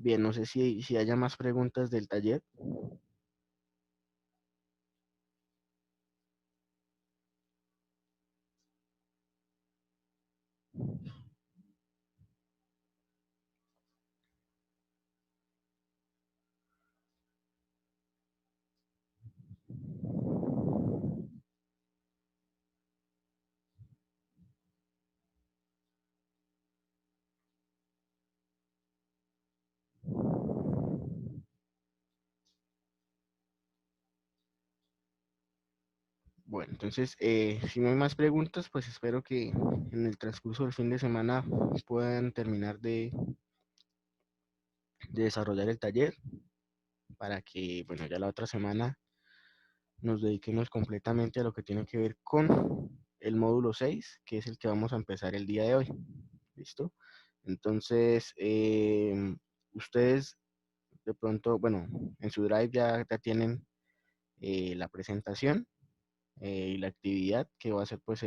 Bien, no sé si haya más preguntas del taller. Bueno, entonces, si no hay más preguntas, pues espero que en el transcurso del fin de semana puedan terminar de desarrollar el taller para que, bueno, ya la otra semana nos dediquemos completamente a lo que tiene que ver con el módulo 6, que es el que vamos a empezar el día de hoy. ¿Listo? Entonces, ustedes de pronto, bueno, en su drive ya tienen la presentación y la actividad que va a ser pues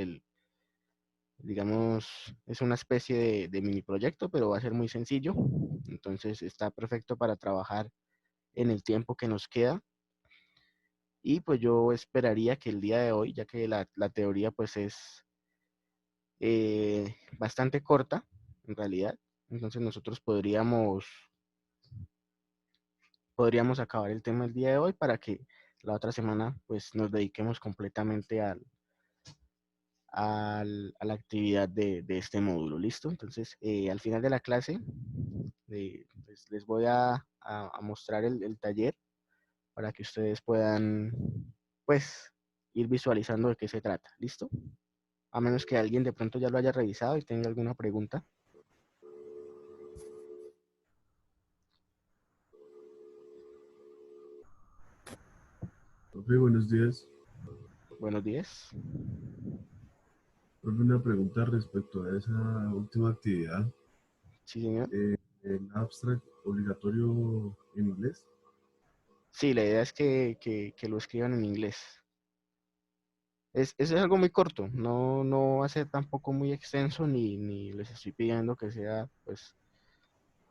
digamos, es una especie de mini proyecto, pero va a ser muy sencillo. Entonces está perfecto para trabajar en el tiempo que nos queda. Y pues yo esperaría que el día de hoy, ya que la teoría pues es bastante corta, en realidad, entonces nosotros podríamos acabar el tema el día de hoy para que la otra semana pues nos dediquemos completamente a la actividad de este módulo. ¿Listo? Entonces, al final de la clase, pues, les voy a mostrar el taller para que ustedes puedan, pues, ir visualizando de qué se trata. ¿Listo? A menos que alguien de pronto ya lo haya revisado y tenga alguna pregunta. Profe, buenos días. Buenos días. Profe, una pregunta respecto a esa última actividad. Sí, señor. ¿El abstract obligatorio en inglés? Sí, la idea es que lo escriban en inglés. Es algo muy corto, no va a ser tampoco muy extenso, ni les estoy pidiendo que sea pues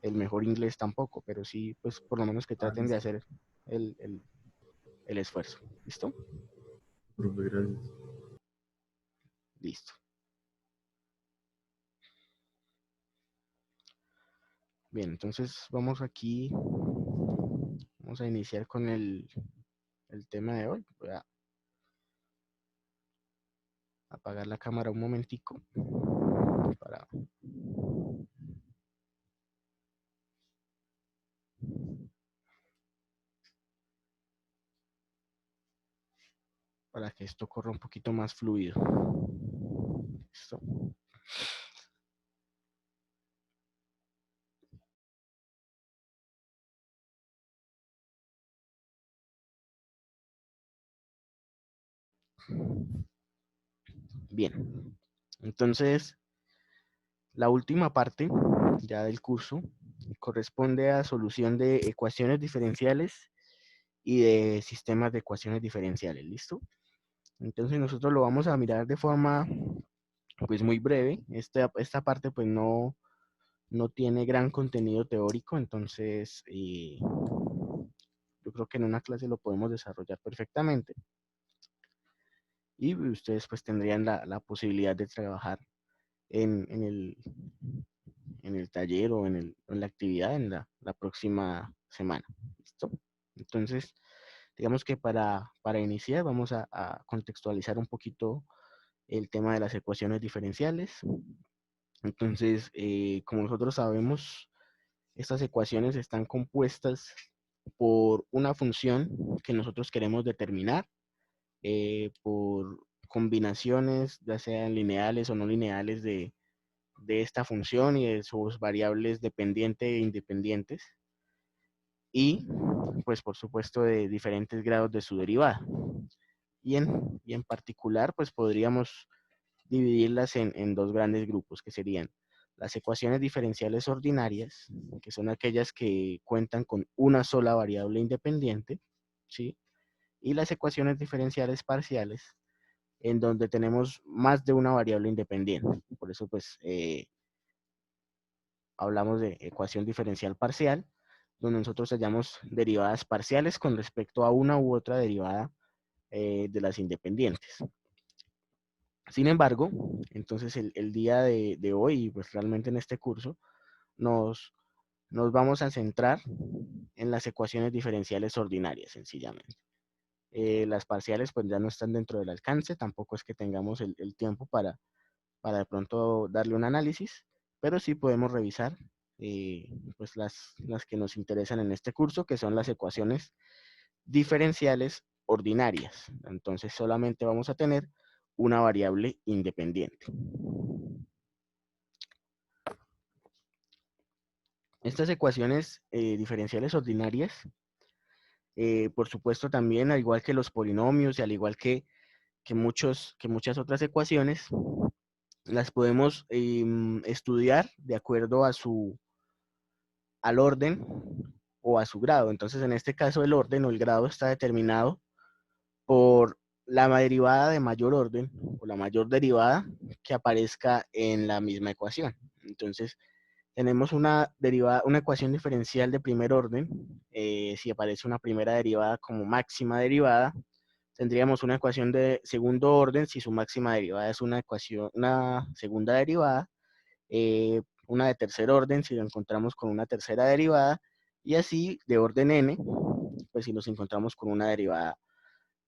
el mejor inglés tampoco, pero sí pues por lo menos que Ah, traten de listo. hacer el, el, el esfuerzo. ¿Listo? Profe, gracias. Listo. Bien, entonces vamos a iniciar con el tema de hoy. Voy a apagar la cámara un momentico para, para que esto corra un poquito más fluido. ¿Listo? Bien, entonces la última parte ya del curso corresponde a solución de ecuaciones diferenciales y de sistemas de ecuaciones diferenciales. ¿Listo? Entonces nosotros lo vamos a mirar de forma pues muy breve. Esta parte pues no tiene gran contenido teórico, entonces yo creo que en una clase lo podemos desarrollar perfectamente y ustedes pues tendrían la posibilidad de trabajar en, en el, en el taller o en la actividad en la próxima semana. ¿Listo? Entonces, digamos que para iniciar vamos a contextualizar un poquito el tema de las ecuaciones diferenciales. Entonces, como nosotros sabemos, estas ecuaciones están compuestas por una función que nosotros queremos determinar, por combinaciones, ya sean lineales o no lineales, de esta función y de sus variables dependientes e independientes, y pues por supuesto de diferentes grados de su derivada. Y en particular, pues podríamos dividirlas en dos grandes grupos, que serían las ecuaciones diferenciales ordinarias, que son aquellas que cuentan con una sola variable independiente, ¿sí? Y las ecuaciones diferenciales parciales, en donde tenemos más de una variable independiente. Por eso, pues, hablamos de ecuación diferencial parcial. donde nosotros hallamos derivadas parciales con respecto a una u otra derivada de las independientes. Sin embargo, entonces el día de hoy, pues realmente en este curso, nos vamos a centrar en las ecuaciones diferenciales ordinarias, sencillamente. Las parciales pues ya no están dentro del alcance, tampoco es que tengamos el tiempo para de pronto darle un análisis, pero sí podemos revisar pues las que nos interesan en este curso, que son las ecuaciones diferenciales ordinarias. Entonces solamente vamos a tener una variable independiente. Estas ecuaciones diferenciales ordinarias, por supuesto también, al igual que los polinomios y al igual que muchas otras ecuaciones, las podemos estudiar de acuerdo al orden o a su grado. Entonces, en este caso, el orden o el grado está determinado por la derivada de mayor orden o la mayor derivada que aparezca en la misma ecuación. Entonces, tenemos una ecuación diferencial de primer orden. Si aparece una primera derivada como máxima derivada, tendríamos una ecuación de segundo orden si su máxima derivada es una segunda derivada, una de tercer orden si lo encontramos con una tercera derivada, y así de orden n, pues si nos encontramos con una derivada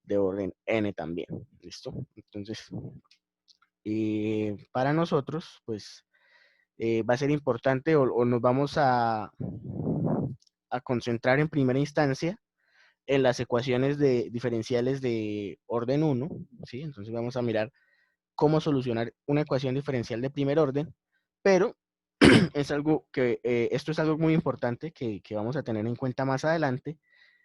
de orden n también. ¿Listo? Entonces, para nosotros, pues va a ser importante o nos vamos a concentrar en primera instancia en las ecuaciones diferenciales de orden 1, ¿sí? Entonces vamos a mirar cómo solucionar una ecuación diferencial de primer orden, pero esto es algo muy importante que vamos a tener en cuenta más adelante,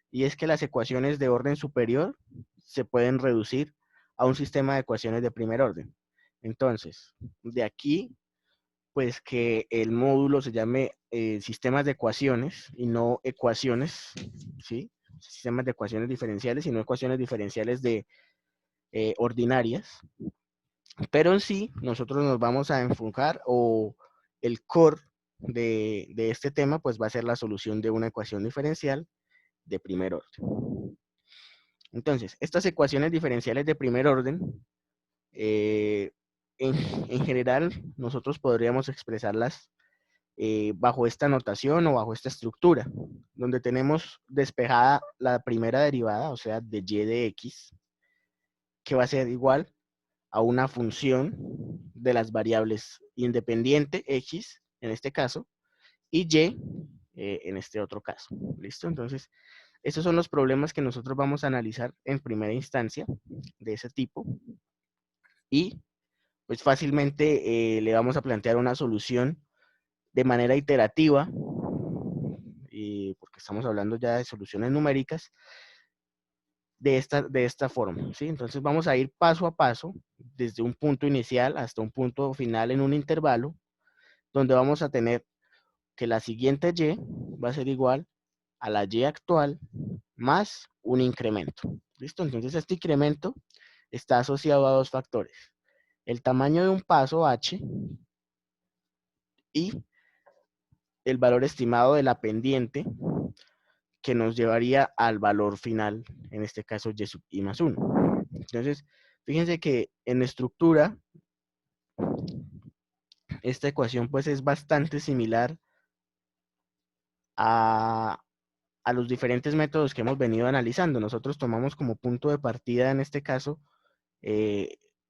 y es que las ecuaciones de orden superior se pueden reducir a un sistema de ecuaciones de primer orden. Entonces, de aquí, pues que el módulo se llame sistemas de ecuaciones y no ecuaciones, ¿sí? Sistemas de ecuaciones diferenciales y no ecuaciones diferenciales de ordinarias. Pero en sí, nosotros nos vamos a enfocar, o el core de este tema, pues va a ser la solución de una ecuación diferencial de primer orden. Entonces, estas ecuaciones diferenciales de primer orden, en general, nosotros podríamos expresarlas bajo esta notación o bajo esta estructura, donde tenemos despejada la primera derivada, o sea, de y de x, que va a ser igual a una función de las variables independiente x, en este caso, y y, en este otro caso. ¿Listo? Entonces, estos son los problemas que nosotros vamos a analizar en primera instancia de ese tipo, y pues fácilmente le vamos a plantear una solución de manera iterativa, porque estamos hablando ya de soluciones numéricas, de esta forma, ¿sí? Entonces vamos a ir paso a paso, desde un punto inicial hasta un punto final en un intervalo, donde vamos a tener que la siguiente y va a ser igual a la y actual más un incremento. ¿Listo? Entonces este incremento está asociado a dos factores: el tamaño de un paso h y el valor estimado de la pendiente que nos llevaría al valor final, en este caso y sub i más 1. Entonces, fíjense que en estructura, esta ecuación pues es bastante similar a los diferentes métodos que hemos venido analizando. Nosotros tomamos como punto de partida, en este caso,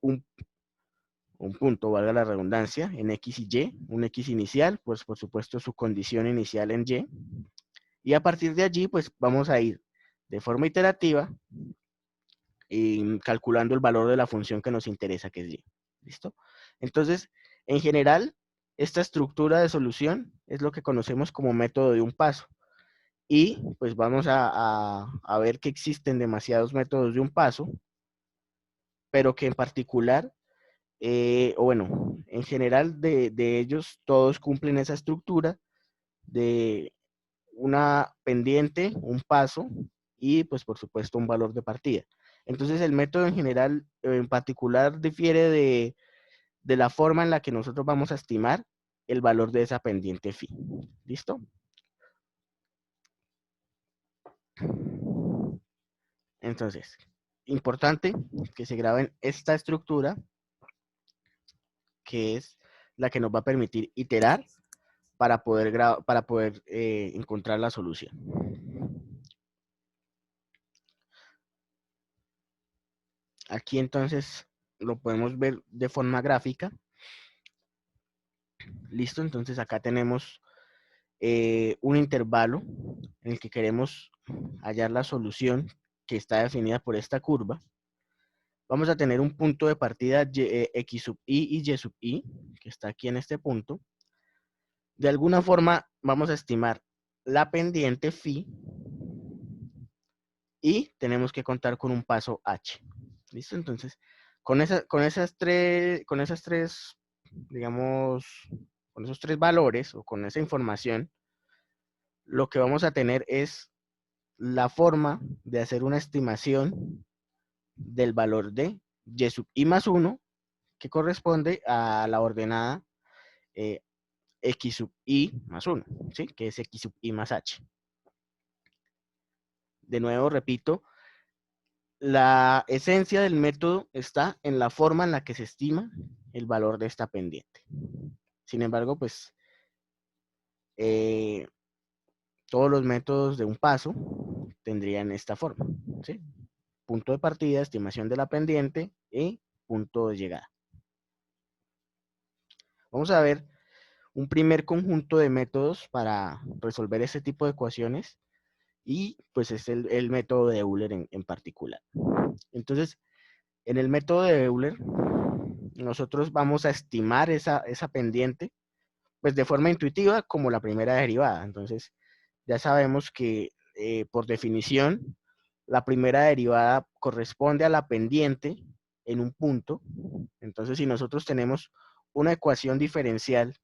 un punto, valga la redundancia, en x y y, un x inicial, pues por supuesto su condición inicial en y a partir de allí, pues vamos a ir de forma iterativa y calculando el valor de la función que nos interesa, que es y. ¿Listo? Entonces, en general, esta estructura de solución es lo que conocemos como método de un paso. Y pues vamos a ver que existen demasiados métodos de un paso, pero que en particular, o bueno, en general de ellos, todos cumplen esa estructura de una pendiente, un paso y pues por supuesto un valor de partida. Entonces el método en general, en particular, difiere de la forma en la que nosotros vamos a estimar el valor de esa pendiente phi. ¿Listo? Entonces, importante que se graben esta estructura, que es la que nos va a permitir iterar para poder encontrar la solución. Aquí entonces lo podemos ver de forma gráfica. Listo, entonces acá tenemos un intervalo en el que queremos hallar la solución que está definida por esta curva. Vamos a tener un punto de partida x sub i y y sub i, que está aquí en este punto. De alguna forma vamos a estimar la pendiente phi y tenemos que contar con un paso h. ¿Listo? Entonces, con esas tres, digamos, con esos tres valores o con esa información, lo que vamos a tener es la forma de hacer una estimación del valor de y sub i más 1, que corresponde a la ordenada x sub i más 1, ¿sí? Que es x sub i más h. De nuevo, repito, la esencia del método está en la forma en la que se estima el valor de esta pendiente. Sin embargo, pues todos los métodos de un paso tendrían esta forma, ¿sí? Punto de partida, estimación de la pendiente y punto de llegada. Vamos a ver un primer conjunto de métodos para resolver este tipo de ecuaciones y pues es el método de Euler en particular. Entonces, en el método de Euler, nosotros vamos a estimar esa pendiente pues de forma intuitiva como la primera derivada. Entonces, ya sabemos que por definición, la primera derivada corresponde a la pendiente en un punto. Entonces, si nosotros tenemos una ecuación diferencial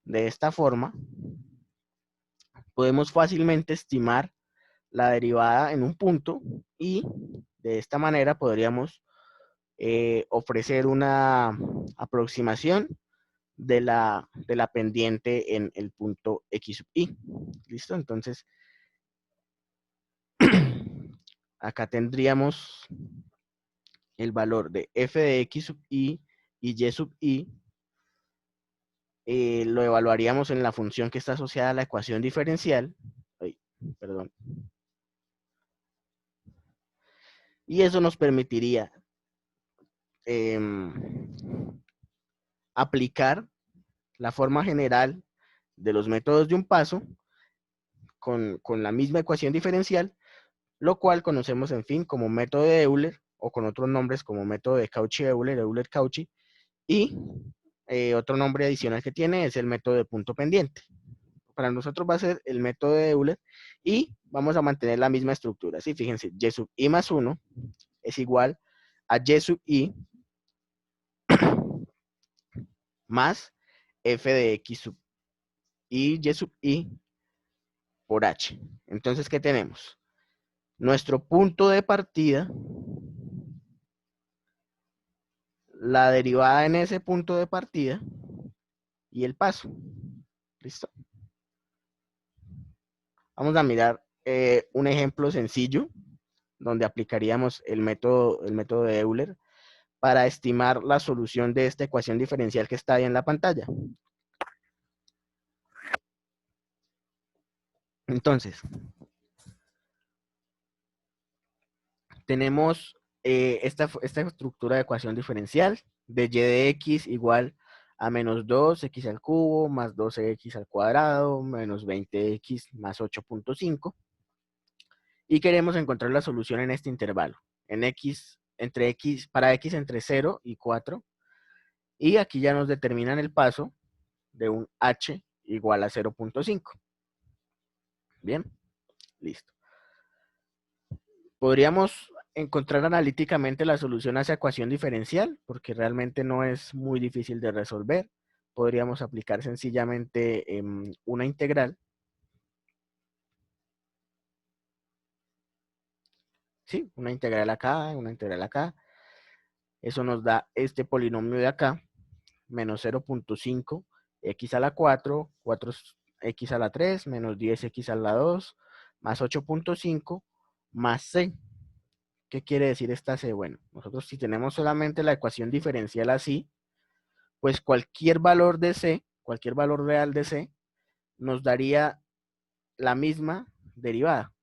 de esta forma, podemos fácilmente estimar la derivada en un punto y de esta manera podríamos ofrecer una aproximación de la pendiente en el punto x sub i. ¿Listo? Entonces, acá tendríamos el valor de f de x sub i y y sub i. Lo evaluaríamos en la función que está asociada a la ecuación diferencial. Ay, perdón. Y eso nos permitiría aplicar la forma general de los métodos de un paso con la misma ecuación diferencial, lo cual conocemos, en fin, como método de Euler, o con otros nombres como método de Cauchy-Euler, Euler-Cauchy, y otro nombre adicional que tiene es el método de punto pendiente. Para nosotros va a ser el método de Euler, y vamos a mantener la misma estructura. ¿Sí? Fíjense, y sub i más 1 es igual a y sub i más f de x sub i y sub i por h. Entonces, ¿qué tenemos? Nuestro punto de partida, la derivada en ese punto de partida y el paso. ¿Listo? Vamos a mirar un ejemplo sencillo donde aplicaríamos el método de Euler para estimar la solución de esta ecuación diferencial que está ahí en la pantalla. Entonces, tenemos esta estructura de ecuación diferencial de y de x igual a menos 2x al cubo más 12x al cuadrado menos 20x más 8.5. Y queremos encontrar la solución en este intervalo, para x entre 0 y 4. Y aquí ya nos determinan el paso de un h igual a 0.5. Bien, listo. Podríamos encontrar analíticamente la solución a esa ecuación diferencial, porque realmente no es muy difícil de resolver. Podríamos aplicar sencillamente una integral. Sí, una integral acá, una integral acá. Eso nos da este polinomio de acá, menos 0.5, x a la 4, 4x a la 3, menos 10x a la 2, más 8.5, más c. ¿Qué quiere decir esta C? Bueno, nosotros si tenemos solamente la ecuación diferencial así, pues cualquier valor de C, cualquier valor real de C, nos daría la misma derivada.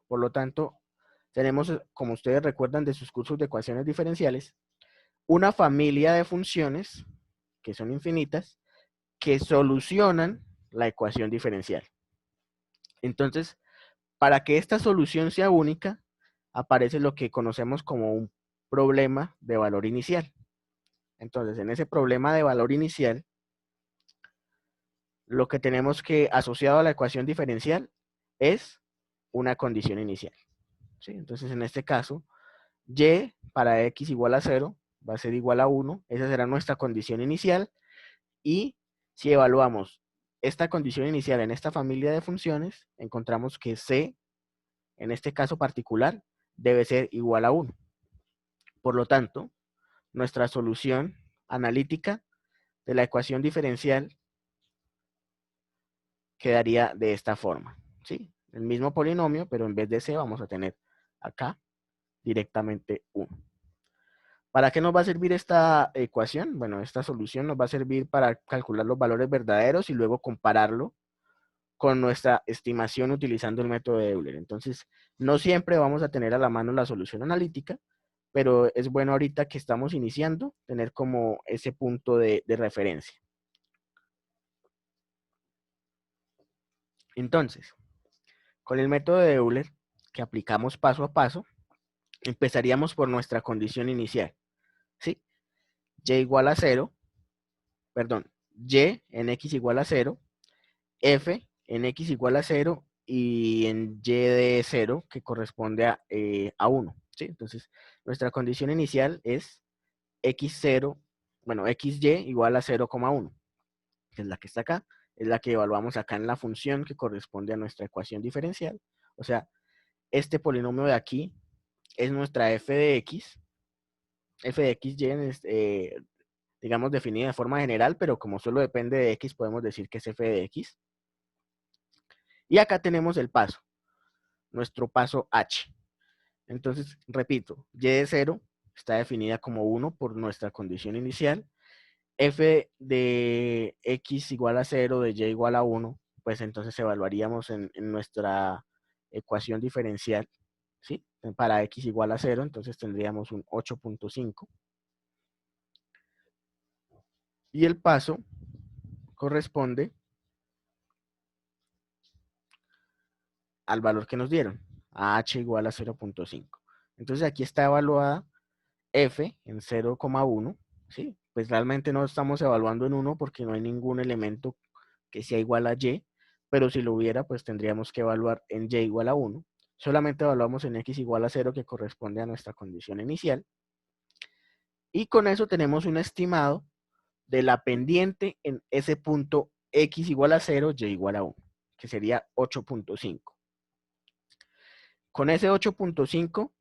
Por lo tanto, tenemos, como ustedes recuerdan de sus cursos de ecuaciones diferenciales, una familia de funciones que son infinitas que solucionan la ecuación diferencial. Entonces, para que esta solución sea única, aparece lo que conocemos como un problema de valor inicial. Entonces, en ese problema de valor inicial, lo que tenemos que asociado a la ecuación diferencial es una condición inicial. ¿Sí? Entonces, en este caso, y para x igual a 0 va a ser igual a 1. Esa será nuestra condición inicial. Y si evaluamos esta condición inicial en esta familia de funciones, encontramos que c, en este caso particular, debe ser igual a 1. Por lo tanto, nuestra solución analítica de la ecuación diferencial quedaría de esta forma. ¿Sí? El mismo polinomio, pero en vez de c vamos a tener acá directamente 1. ¿Para qué nos va a servir esta ecuación? Bueno, esta solución nos va a servir para calcular los valores verdaderos y luego compararlo con nuestra estimación utilizando el método de Euler. Entonces, no siempre vamos a tener a la mano la solución analítica, pero es bueno ahorita que estamos iniciando tener como ese punto de referencia. Entonces, con el método de Euler, que aplicamos paso a paso, empezaríamos por nuestra condición inicial. ¿Sí? Y igual a 0, perdón, y en x igual a 0, f en x igual a 0 y en y de 0 que corresponde a 1. ¿Sí? Entonces, nuestra condición inicial es x0, bueno, xy igual a 0,1, que es la que está acá, es la que evaluamos acá en la función que corresponde a nuestra ecuación diferencial. O sea, este polinomio de aquí es nuestra f de x xy es, digamos, definida de forma general, pero como solo depende de x, podemos decir que es f de x. Y acá tenemos el paso, nuestro paso h. Entonces, repito, y de 0 está definida como 1 por nuestra condición inicial. F de x igual a 0, de y igual a 1, pues entonces evaluaríamos en nuestra ecuación diferencial, ¿sí? Para x igual a 0, entonces tendríamos un 8.5. Y el paso corresponde al valor que nos dieron, a h igual a 0.5. Entonces aquí está evaluada f en 0,1, ¿sí? Pues realmente no estamos evaluando en 1 porque no hay ningún elemento que sea igual a y, pero si lo hubiera, pues tendríamos que evaluar en y igual a 1. Solamente evaluamos en x igual a 0, que corresponde a nuestra condición inicial. Y con eso tenemos un estimado de la pendiente en ese punto x igual a 0, y igual a 1, que sería 8.5. Con ese 8.5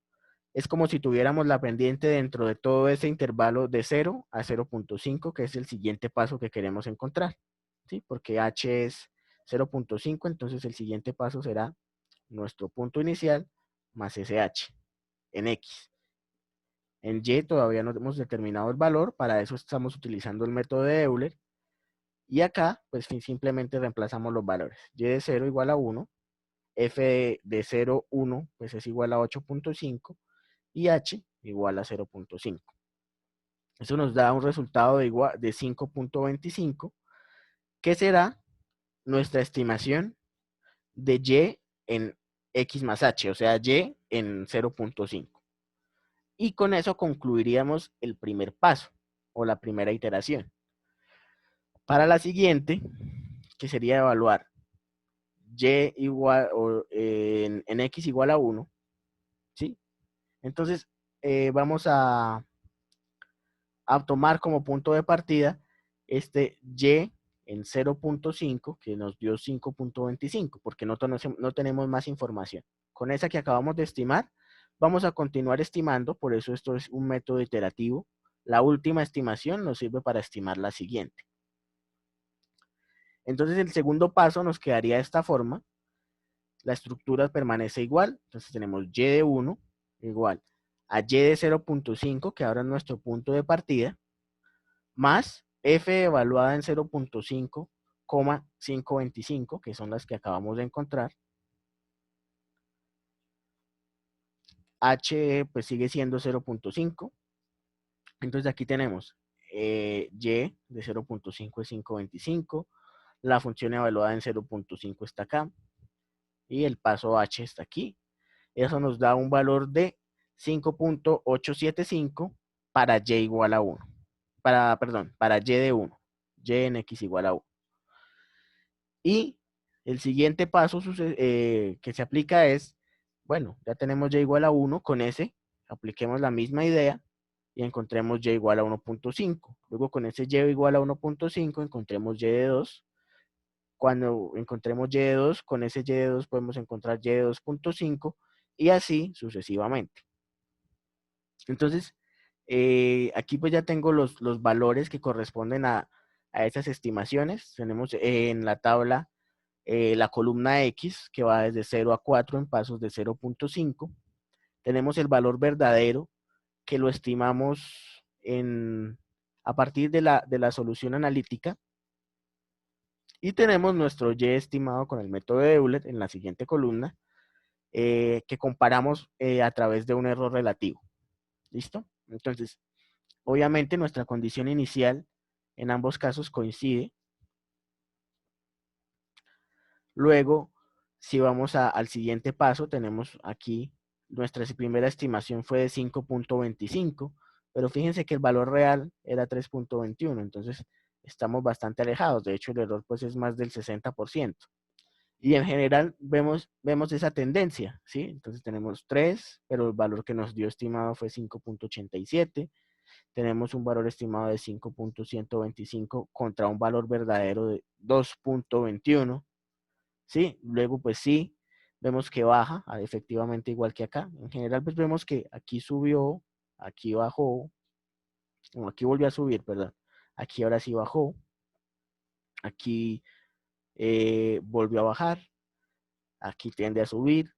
es como si tuviéramos la pendiente dentro de todo ese intervalo de 0 a 0.5, que es el siguiente paso que queremos encontrar, ¿sí? Porque h es 0.5, entonces el siguiente paso será nuestro punto inicial más ese h en x. En y todavía no hemos determinado el valor, para eso estamos utilizando el método de Euler. Y acá, pues simplemente reemplazamos los valores. Y de 0 igual a 1, f de 0, 1, pues es igual a 8.5, y h igual a 0.5. Eso nos da un resultado de 5.25, que será nuestra estimación de y en x más h, o sea, y en 0.5. Y con eso concluiríamos el primer paso, o la primera iteración. Para la siguiente, que sería evaluar y igual, o en x igual a 1, ¿sí? Entonces, vamos a tomar como punto de partida este y en 0.5, que nos dio 5.25, porque no tenemos más información. Con esa que acabamos de estimar, vamos a continuar estimando, por eso esto es un método iterativo. La última estimación nos sirve para estimar la siguiente. Entonces el segundo paso nos quedaría de esta forma. La estructura permanece igual, entonces tenemos y de 1, igual a y de 0.5, que ahora es nuestro punto de partida, más f evaluada en 0.5,525, que son las que acabamos de encontrar. H pues sigue siendo 0.5. Entonces aquí tenemos y de 0.5 es 525, la función evaluada en 0.5 está acá, y el paso h está aquí. Eso nos da un valor de 5.875 para y igual a 1. Para y de 1. Y en x igual a 1. Y el siguiente paso que se aplica es, bueno, ya tenemos y igual a 1, con ese apliquemos la misma idea y encontremos y igual a 1.5. Luego con ese y igual a 1.5 encontremos y de 2. Cuando encontremos y de 2, con ese y de 2 podemos encontrar y de 2.5 y así sucesivamente. Entonces, aquí pues ya tengo los valores que corresponden a esas estimaciones. Tenemos en la tabla la columna X, que va desde 0 a 4 en pasos de 0.5. Tenemos el valor verdadero, que lo estimamos a partir de la solución analítica. Y tenemos nuestro y estimado con el método de Euler en la siguiente columna, que comparamos a través de un error relativo. ¿Listo? Entonces, obviamente nuestra condición inicial en ambos casos coincide. Luego, si vamos al siguiente paso, tenemos aquí nuestra primera estimación fue de 5.25, pero fíjense que el valor real era 3.21, entonces estamos bastante alejados. De hecho, el error pues es más del 60%. Y en general vemos esa tendencia, ¿sí? Entonces tenemos 3, pero el valor que nos dio estimado fue 5.87. Tenemos un valor estimado de 5.125 contra un valor verdadero de 2.21. ¿Sí? Luego, pues sí, vemos que baja, efectivamente igual que acá. En general, pues vemos que aquí subió, aquí bajó, o aquí volvió a subir, perdón. Aquí ahora sí bajó, aquí volvió a bajar, aquí tiende a subir,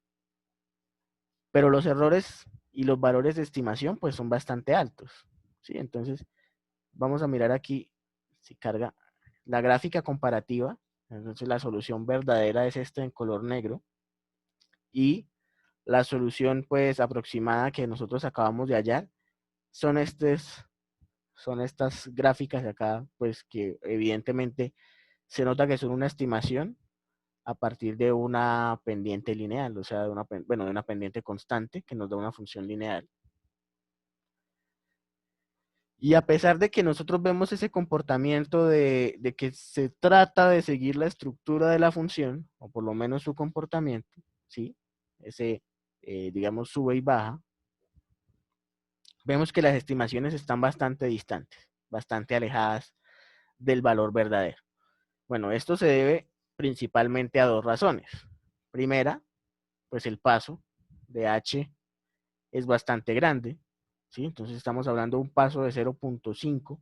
pero los errores y los valores de estimación pues son bastante altos, ¿sí? Entonces, vamos a mirar aquí, si carga la gráfica comparativa. Entonces, la solución verdadera es esta en color negro, y la solución pues aproximada que nosotros acabamos de hallar son estas gráficas de acá, pues que evidentemente se nota que son una estimación a partir de una pendiente lineal, o sea, de una pendiente constante que nos da una función lineal. Y a pesar de que nosotros vemos ese comportamiento de que se trata de seguir la estructura de la función, o por lo menos su comportamiento, ¿sí? Ese, digamos, sube y baja, vemos que las estimaciones están bastante distantes, bastante alejadas del valor verdadero. Bueno, esto se debe principalmente a dos razones. Primera, pues el paso de h es bastante grande, ¿sí? Entonces estamos hablando de un paso de 0.5.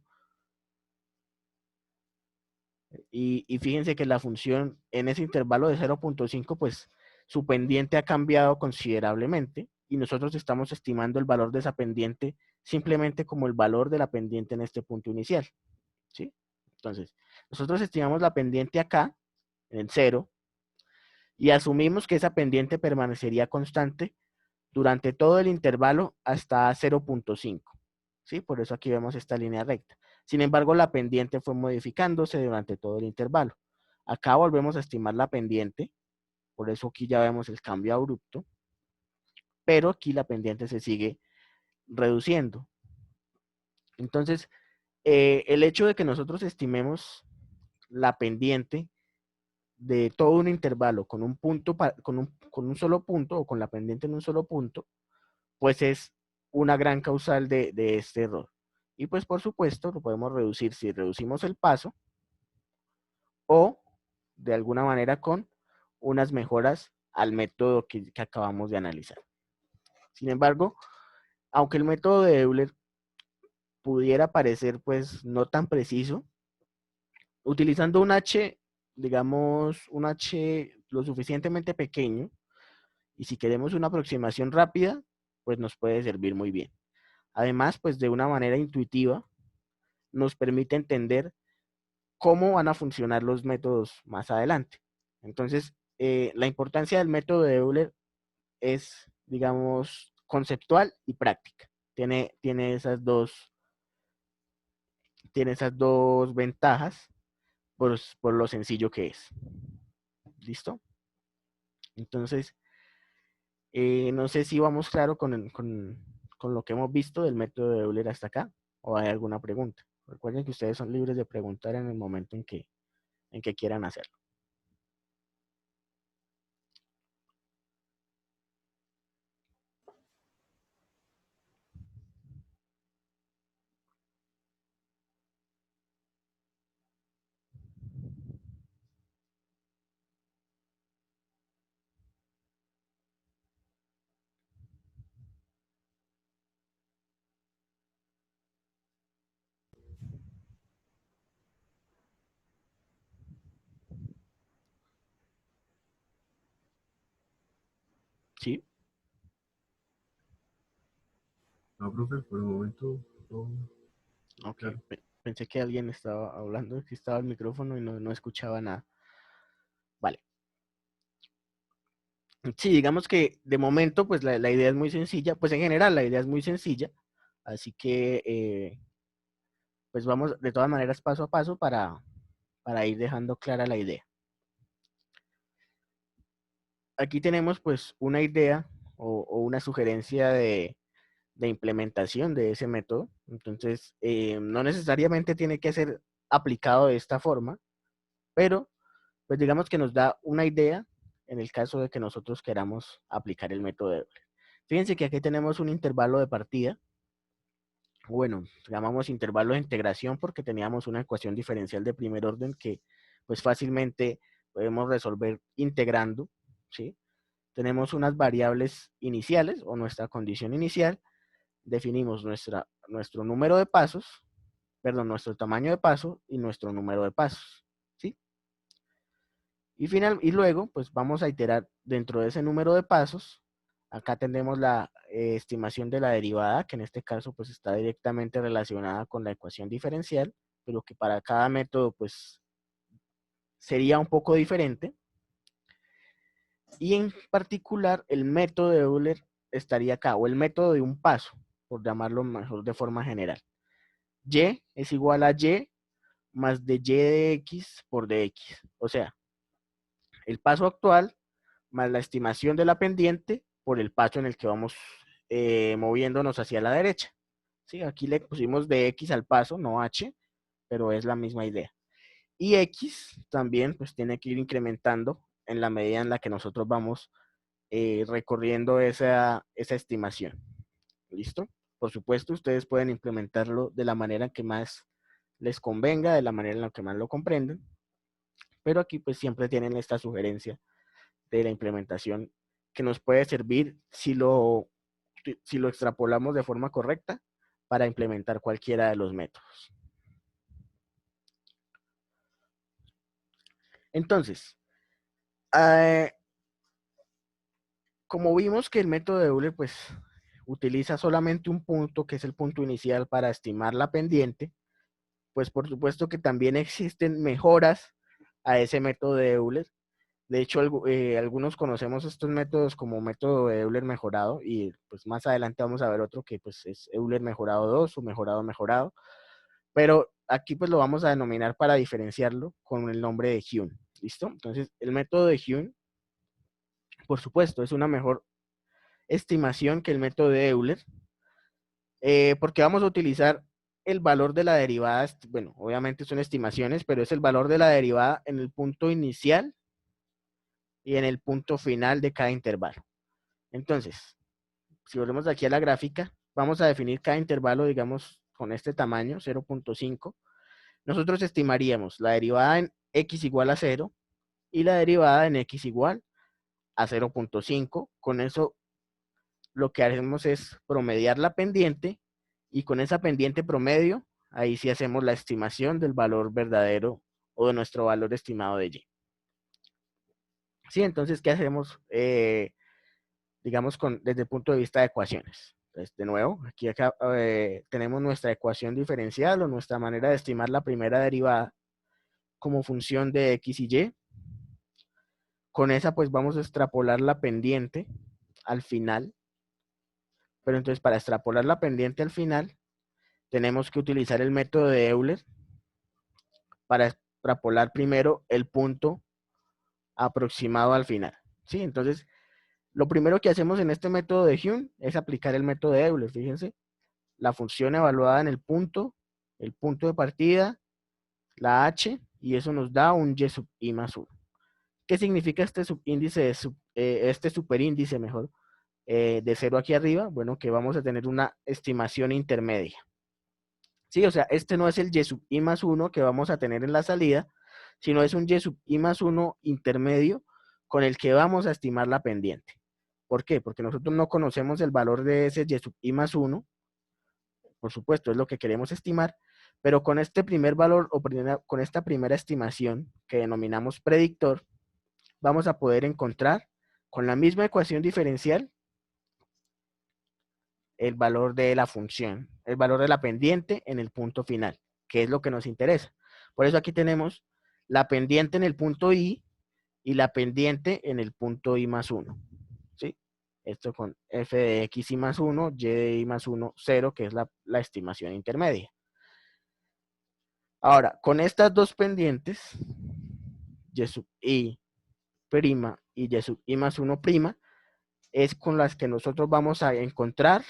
Y fíjense que la función en ese intervalo de 0.5, pues su pendiente ha cambiado considerablemente y nosotros estamos estimando el valor de esa pendiente simplemente como el valor de la pendiente en este punto inicial, ¿sí? Entonces, nosotros estimamos la pendiente acá en 0 y asumimos que esa pendiente permanecería constante durante todo el intervalo hasta 0.5, ¿sí? Por eso aquí vemos esta línea recta. Sin embargo, la pendiente fue modificándose durante todo el intervalo. Acá volvemos a estimar la pendiente, por eso aquí ya vemos el cambio abrupto, pero aquí la pendiente se sigue reduciendo. Entonces, el hecho de que nosotros estimemos la pendiente de todo un intervalo con un punto, con un solo punto, o con la pendiente en un solo punto, pues es una gran causal de este error. Y pues por supuesto lo podemos reducir si reducimos el paso o de alguna manera con unas mejoras al método que acabamos de analizar. Sin embargo, aunque el método de Euler pudiera parecer pues no tan preciso, utilizando un h, digamos un h lo suficientemente pequeño, y si queremos una aproximación rápida, pues nos puede servir muy bien. Además, pues de una manera intuitiva, nos permite entender cómo van a funcionar los métodos más adelante. Entonces, la importancia del método de Euler es, digamos, conceptual y práctica. Tiene esas dos ventajas por lo sencillo que es. ¿Listo? Entonces, no sé si vamos claro con lo que hemos visto del método de Euler hasta acá, o hay alguna pregunta. Recuerden que ustedes son libres de preguntar en el momento en que quieran hacerlo. ¿Sí? No, profe, por el momento, todo Ok. claro. Pensé que alguien estaba hablando, que estaba el micrófono y no escuchaba nada. Vale. Sí, digamos que de momento, pues la idea es muy sencilla. Pues en general la idea es muy sencilla. Así que, pues vamos de todas maneras paso a paso para ir dejando clara la idea. Aquí tenemos pues una idea o una sugerencia de implementación de ese método. Entonces, no necesariamente tiene que ser aplicado de esta forma, pero pues digamos que nos da una idea en el caso de que nosotros queramos aplicar el método de Euler. Fíjense que aquí tenemos un intervalo de partida. Bueno, llamamos intervalo de integración porque teníamos una ecuación diferencial de primer orden que pues fácilmente podemos resolver integrando, ¿sí? Tenemos unas variables iniciales o nuestra condición inicial, definimos nuestro número de pasos, perdón, nuestro tamaño de paso y nuestro número de pasos, ¿sí? Y luego, pues vamos a iterar dentro de ese número de pasos. Acá tenemos la estimación de la derivada, que en este caso pues está directamente relacionada con la ecuación diferencial, pero que para cada método pues sería un poco diferente. Y en particular el método de Euler estaría acá, o el método de un paso, por llamarlo mejor de forma general. Y es igual a Y más de Y de X por dx. O sea, el paso actual más la estimación de la pendiente por el paso en el que vamos moviéndonos hacia la derecha. ¿Sí? Aquí le pusimos de X al paso, no H, pero es la misma idea. Y X también pues tiene que ir incrementando en la medida en la que nosotros vamos recorriendo esa estimación. ¿Listo? Por supuesto, ustedes pueden implementarlo de la manera que más les convenga, de la manera en la que más lo comprenden, pero aquí pues siempre tienen esta sugerencia de la implementación que nos puede servir si lo extrapolamos de forma correcta para implementar cualquiera de los métodos. Entonces, como vimos que el método de Euler pues utiliza solamente un punto, que es el punto inicial para estimar la pendiente, pues por supuesto que también existen mejoras a ese método de Euler. De hecho, algunos conocemos estos métodos como método de Euler mejorado y pues más adelante vamos a ver otro que pues es Euler mejorado 2 o mejorado mejorado. Pero aquí pues lo vamos a denominar para diferenciarlo con el nombre de Hume. ¿Listo? Entonces, el método de Hume, por supuesto, es una mejor estimación que el método de Euler, porque vamos a utilizar el valor de la derivada, bueno, obviamente son estimaciones, pero es el valor de la derivada en el punto inicial y en el punto final de cada intervalo. Entonces, si volvemos aquí a la gráfica, vamos a definir cada intervalo, digamos, con este tamaño, 0.5. Nosotros estimaríamos la derivada en x igual a 0 y la derivada en x igual a 0.5. Con eso lo que haremos es promediar la pendiente y con esa pendiente promedio, ahí sí hacemos la estimación del valor verdadero o de nuestro valor estimado de y. Sí, entonces, ¿qué hacemos? digamos, desde el punto de vista de ecuaciones. Entonces, de nuevo, aquí acá tenemos nuestra ecuación diferencial o nuestra manera de estimar la primera derivada como función de x y y. Con esa pues vamos a extrapolar la pendiente al final. Pero entonces para extrapolar la pendiente al final tenemos que utilizar el método de Euler para extrapolar primero el punto aproximado al final. ¿Sí? Entonces, lo primero que hacemos en este método de Hume es aplicar el método de Euler. Fíjense, la función evaluada en el punto de partida, la h, y eso nos da un y sub i más 1. ¿Qué significa este subíndice, este superíndice mejor, de 0 aquí arriba? Bueno, que vamos a tener una estimación intermedia. Sí, o sea, este no es el y sub i más 1 que vamos a tener en la salida, sino es un y sub i más 1 intermedio con el que vamos a estimar la pendiente. ¿Por qué? Porque nosotros no conocemos el valor de ese y sub i más 1, por supuesto, es lo que queremos estimar, pero con este primer valor o con esta primera estimación que denominamos predictor, vamos a poder encontrar con la misma ecuación diferencial el valor de la función, el valor de la pendiente en el punto final, que es lo que nos interesa. Por eso aquí tenemos la pendiente en el punto I y la pendiente en el punto I más 1. ¿Sí? Esto con f de x y más 1, y de i más 1, 0, que es la estimación intermedia. Ahora, con estas dos pendientes, y sub i prima y y sub i más 1 prima, es con las que nosotros vamos a encontrar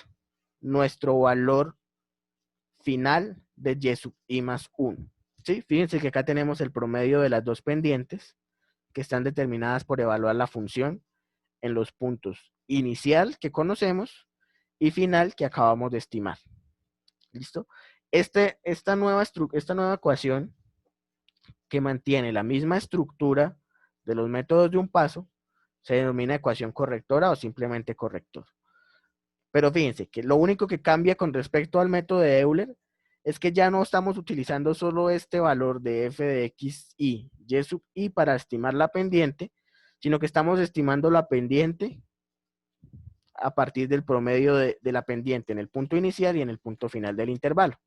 nuestro valor final de y sub i más 1. ¿Sí? Fíjense que acá tenemos el promedio de las dos pendientes que están determinadas por evaluar la función en los puntos inicial que conocemos y final que acabamos de estimar. ¿Listo? Esta nueva ecuación que mantiene la misma estructura de los métodos de un paso se denomina ecuación correctora o simplemente corrector. Pero fíjense que lo único que cambia con respecto al método de Euler es que ya no estamos utilizando solo este valor de f de x y sub i para estimar la pendiente, sino que estamos estimando la pendiente a partir del promedio de la pendiente en el punto inicial y en el punto final del intervalo.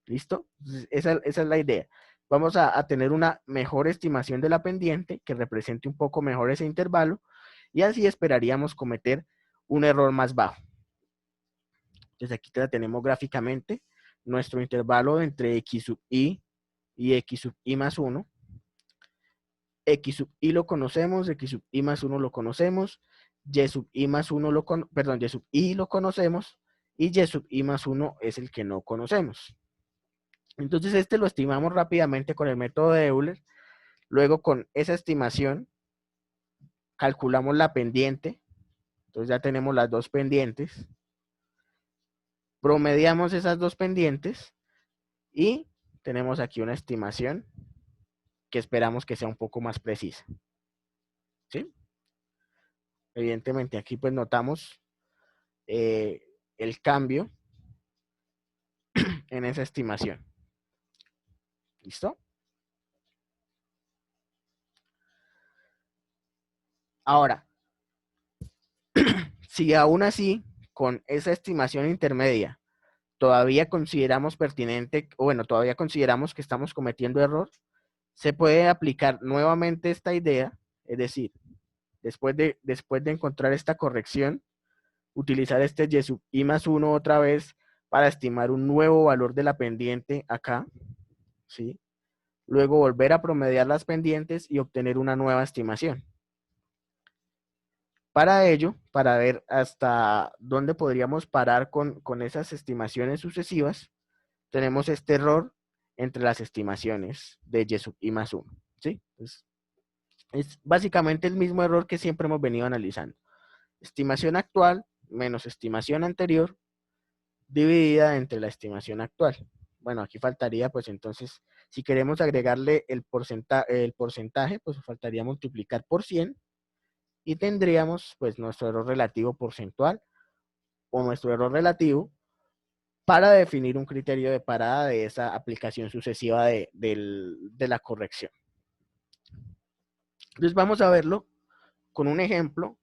¿Listo? Esa es la idea. Vamos a tener una mejor estimación de la pendiente que represente un poco mejor ese intervalo y así esperaríamos cometer un error más bajo. Entonces aquí la tenemos gráficamente, nuestro intervalo entre x sub i y x sub i más 1. X sub i lo conocemos, x sub i más 1 lo conocemos, y sub i más 1 y sub i lo conocemos, y y sub i más 1 es el que no conocemos. Entonces este lo estimamos rápidamente con el método de Euler. Luego con esa estimación calculamos la pendiente. Entonces ya tenemos las dos pendientes. Promediamos esas dos pendientes y tenemos aquí una estimación que esperamos que sea un poco más precisa. ¿Sí? Evidentemente aquí pues notamos el cambio en esa estimación. ¿Listo? Ahora, si aún así, con esa estimación intermedia, todavía consideramos pertinente, o bueno, todavía consideramos que estamos cometiendo error, se puede aplicar nuevamente esta idea, es decir, después de encontrar esta corrección, utilizar este y sub i más 1 otra vez para estimar un nuevo valor de la pendiente acá, ¿sí? Luego volver a promediar las pendientes y obtener una nueva estimación. Para ello, para ver hasta dónde podríamos parar con esas estimaciones sucesivas, tenemos este error entre las estimaciones de y sub i más 1. ¿Sí? Entonces, es básicamente el mismo error que siempre hemos venido analizando. Estimación actual menos estimación anterior dividida entre la estimación actual. Bueno, aquí faltaría, pues entonces, si queremos agregarle el porcentaje, pues faltaría multiplicar por 100 y tendríamos pues nuestro error relativo porcentual o nuestro error relativo para definir un criterio de parada de esa aplicación sucesiva de la corrección. Entonces vamos a verlo con un ejemplo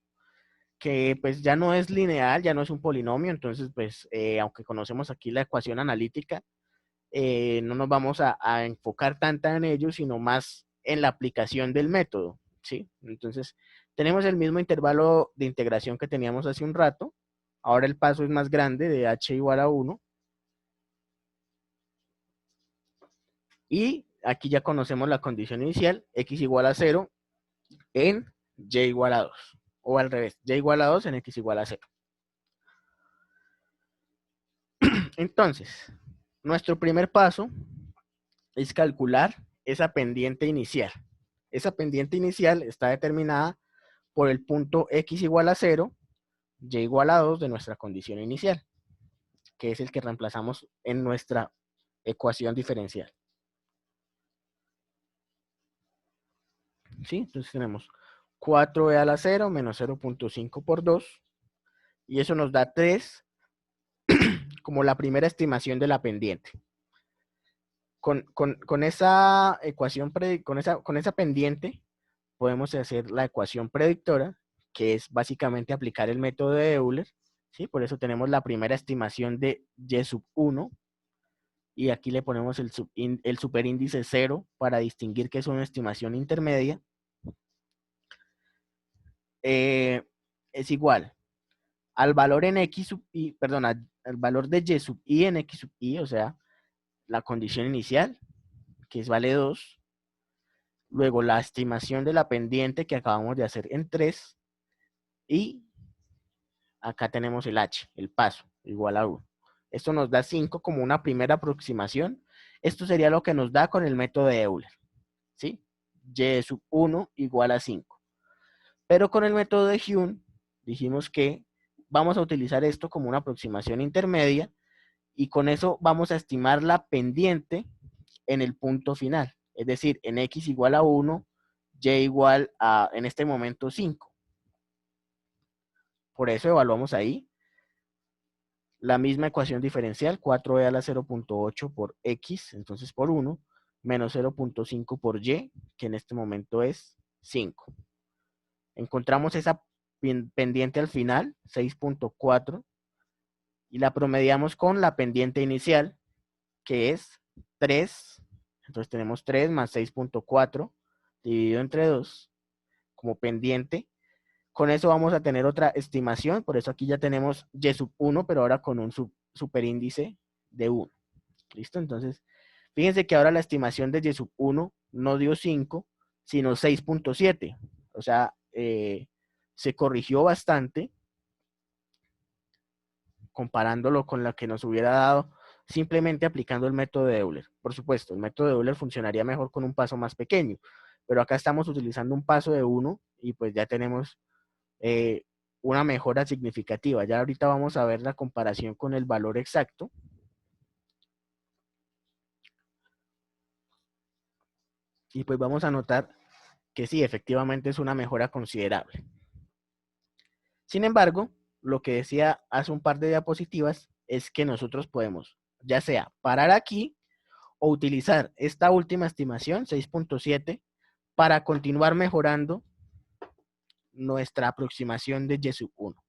que pues ya no es lineal, ya no es un polinomio, entonces pues aunque conocemos aquí la ecuación analítica, no nos vamos a enfocar tanto en ello, sino más en la aplicación del método, ¿sí? Entonces, tenemos el mismo intervalo de integración que teníamos hace un rato, ahora el paso es más grande de h igual a 1, y aquí ya conocemos la condición inicial, x igual a 0 en y igual a 2, o al revés, y igual a 2 en x igual a 0. Entonces, nuestro primer paso es calcular esa pendiente inicial. Esa pendiente inicial está determinada por el punto x igual a 0, y igual a 2 de nuestra condición inicial, que es el que reemplazamos en nuestra ecuación diferencial. ¿Sí? Entonces tenemos 4e a la 0 menos 0.5 por 2, y eso nos da 3 como la primera estimación de la pendiente. Con esa ecuación, con esa pendiente, podemos hacer la ecuación predictora, que es básicamente aplicar el método de Euler, ¿sí? Por eso tenemos la primera estimación de y sub 1, y aquí le ponemos el superíndice 0 para distinguir que es una estimación intermedia. Es igual al valor en x sub i, perdón, al valor de y sub i en x sub i, o sea, la condición inicial, que es vale 2, luego la estimación de la pendiente que acabamos de hacer en 3, y acá tenemos el h, el paso, igual a 1. Esto nos da 5 como una primera aproximación. Esto sería lo que nos da con el método de Euler, ¿sí? Y sub 1 igual a 5. Pero con el método de Hume dijimos que vamos a utilizar esto como una aproximación intermedia, y con eso vamos a estimar la pendiente en el punto final, es decir, en x igual a 1, y igual a, en este momento, 5. Por eso evaluamos ahí la misma ecuación diferencial, 4e a la 0.8 por x, entonces por 1, menos 0.5 por y, que en este momento es 5. Encontramos esa pendiente al final, 6.4, y la promediamos con la pendiente inicial, que es 3. Entonces tenemos 3 más 6.4 dividido entre 2 como pendiente. Con eso vamos a tener otra estimación, por eso aquí ya tenemos y sub 1, pero ahora con un superíndice de 1. ¿Listo? Entonces, fíjense que ahora la estimación de y sub 1 no dio 5, sino 6.7. O sea, se corrigió bastante comparándolo con la que nos hubiera dado simplemente aplicando el método de Euler. Por supuesto, el método de Euler funcionaría mejor con un paso más pequeño, pero acá estamos utilizando un paso de 1 y pues ya tenemos una mejora significativa. Ya ahorita vamos a ver la comparación con el valor exacto. Y pues vamos a notar que sí, efectivamente es una mejora considerable. Sin embargo, lo que decía hace un par de diapositivas es que nosotros podemos, ya sea parar aquí o utilizar esta última estimación, 6.7, para continuar mejorando nuestra aproximación de y sub 1.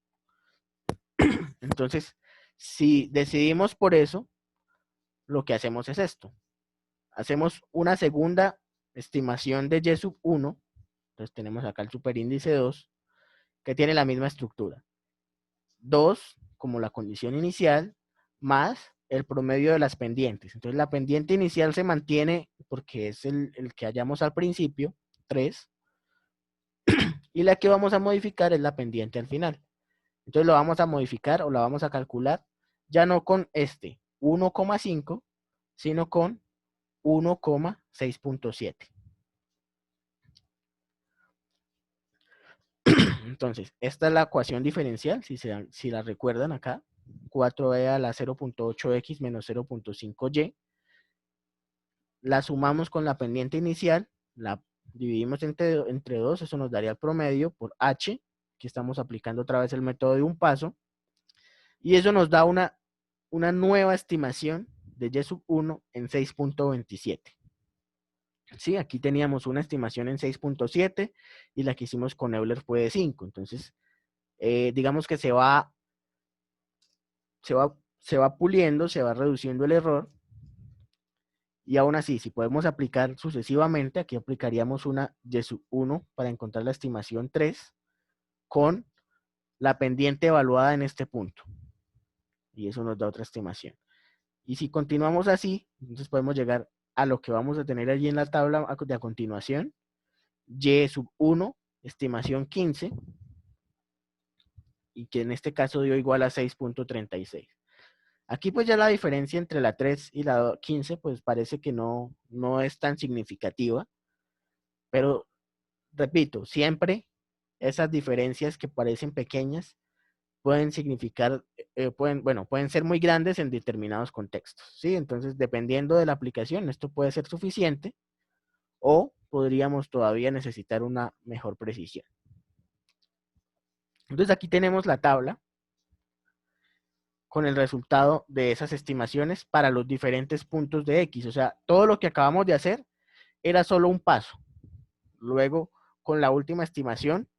Entonces, si decidimos por eso, lo que hacemos es esto. Hacemos una segunda estimación de y sub 1, entonces tenemos acá el superíndice 2, que tiene la misma estructura. 2 como la condición inicial, más el promedio de las pendientes. Entonces la pendiente inicial se mantiene porque es el que hallamos al principio, 3, y la que vamos a modificar es la pendiente al final. Entonces lo vamos a modificar o la vamos a calcular ya no con este 1,5, sino con 1,6.7. Entonces, esta es la ecuación diferencial, si la recuerdan acá, 4e a la 0.8x menos 0.5y. La sumamos con la pendiente inicial, la dividimos entre 2, eso nos daría el promedio por h, que estamos aplicando otra vez el método de un paso, y eso nos da una nueva estimación de y sub 1 en 6.27. Sí, aquí teníamos una estimación en 6.7 y la que hicimos con Euler fue de 5. Entonces, digamos que se va puliendo, se va reduciendo el error. Y aún así, si podemos aplicar sucesivamente, aquí aplicaríamos una y sub 1 para encontrar la estimación 3 con la pendiente evaluada en este punto. Y eso nos da otra estimación. Y si continuamos así, entonces podemos llegar a lo que vamos a tener allí en la tabla de a continuación. Y sub 1, estimación 15, y que en este caso dio igual a 6.36. Aquí pues ya la diferencia entre la 3 y la 15 pues parece que no es tan significativa, pero repito, siempre esas diferencias que parecen pequeñas pueden significar, pueden ser muy grandes en determinados contextos, ¿sí? Entonces, dependiendo de la aplicación, esto puede ser suficiente o podríamos todavía necesitar una mejor precisión. Entonces, aquí tenemos la tabla con el resultado de esas estimaciones para los diferentes puntos de X. O sea, todo lo que acabamos de hacer era solo un paso. Luego, con la última estimación,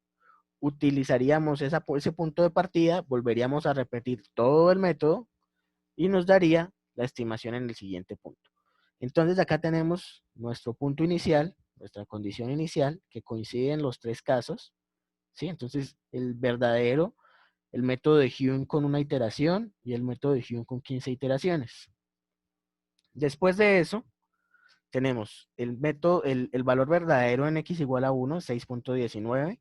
utilizaríamos ese punto de partida, volveríamos a repetir todo el método y nos daría la estimación en el siguiente punto. Entonces acá tenemos nuestro punto inicial, nuestra condición inicial, que coincide en los tres casos, ¿sí? Entonces el método de Hume con una iteración y el método de Hume con 15 iteraciones. Después de eso, tenemos el valor verdadero en x igual a 1, 6.19.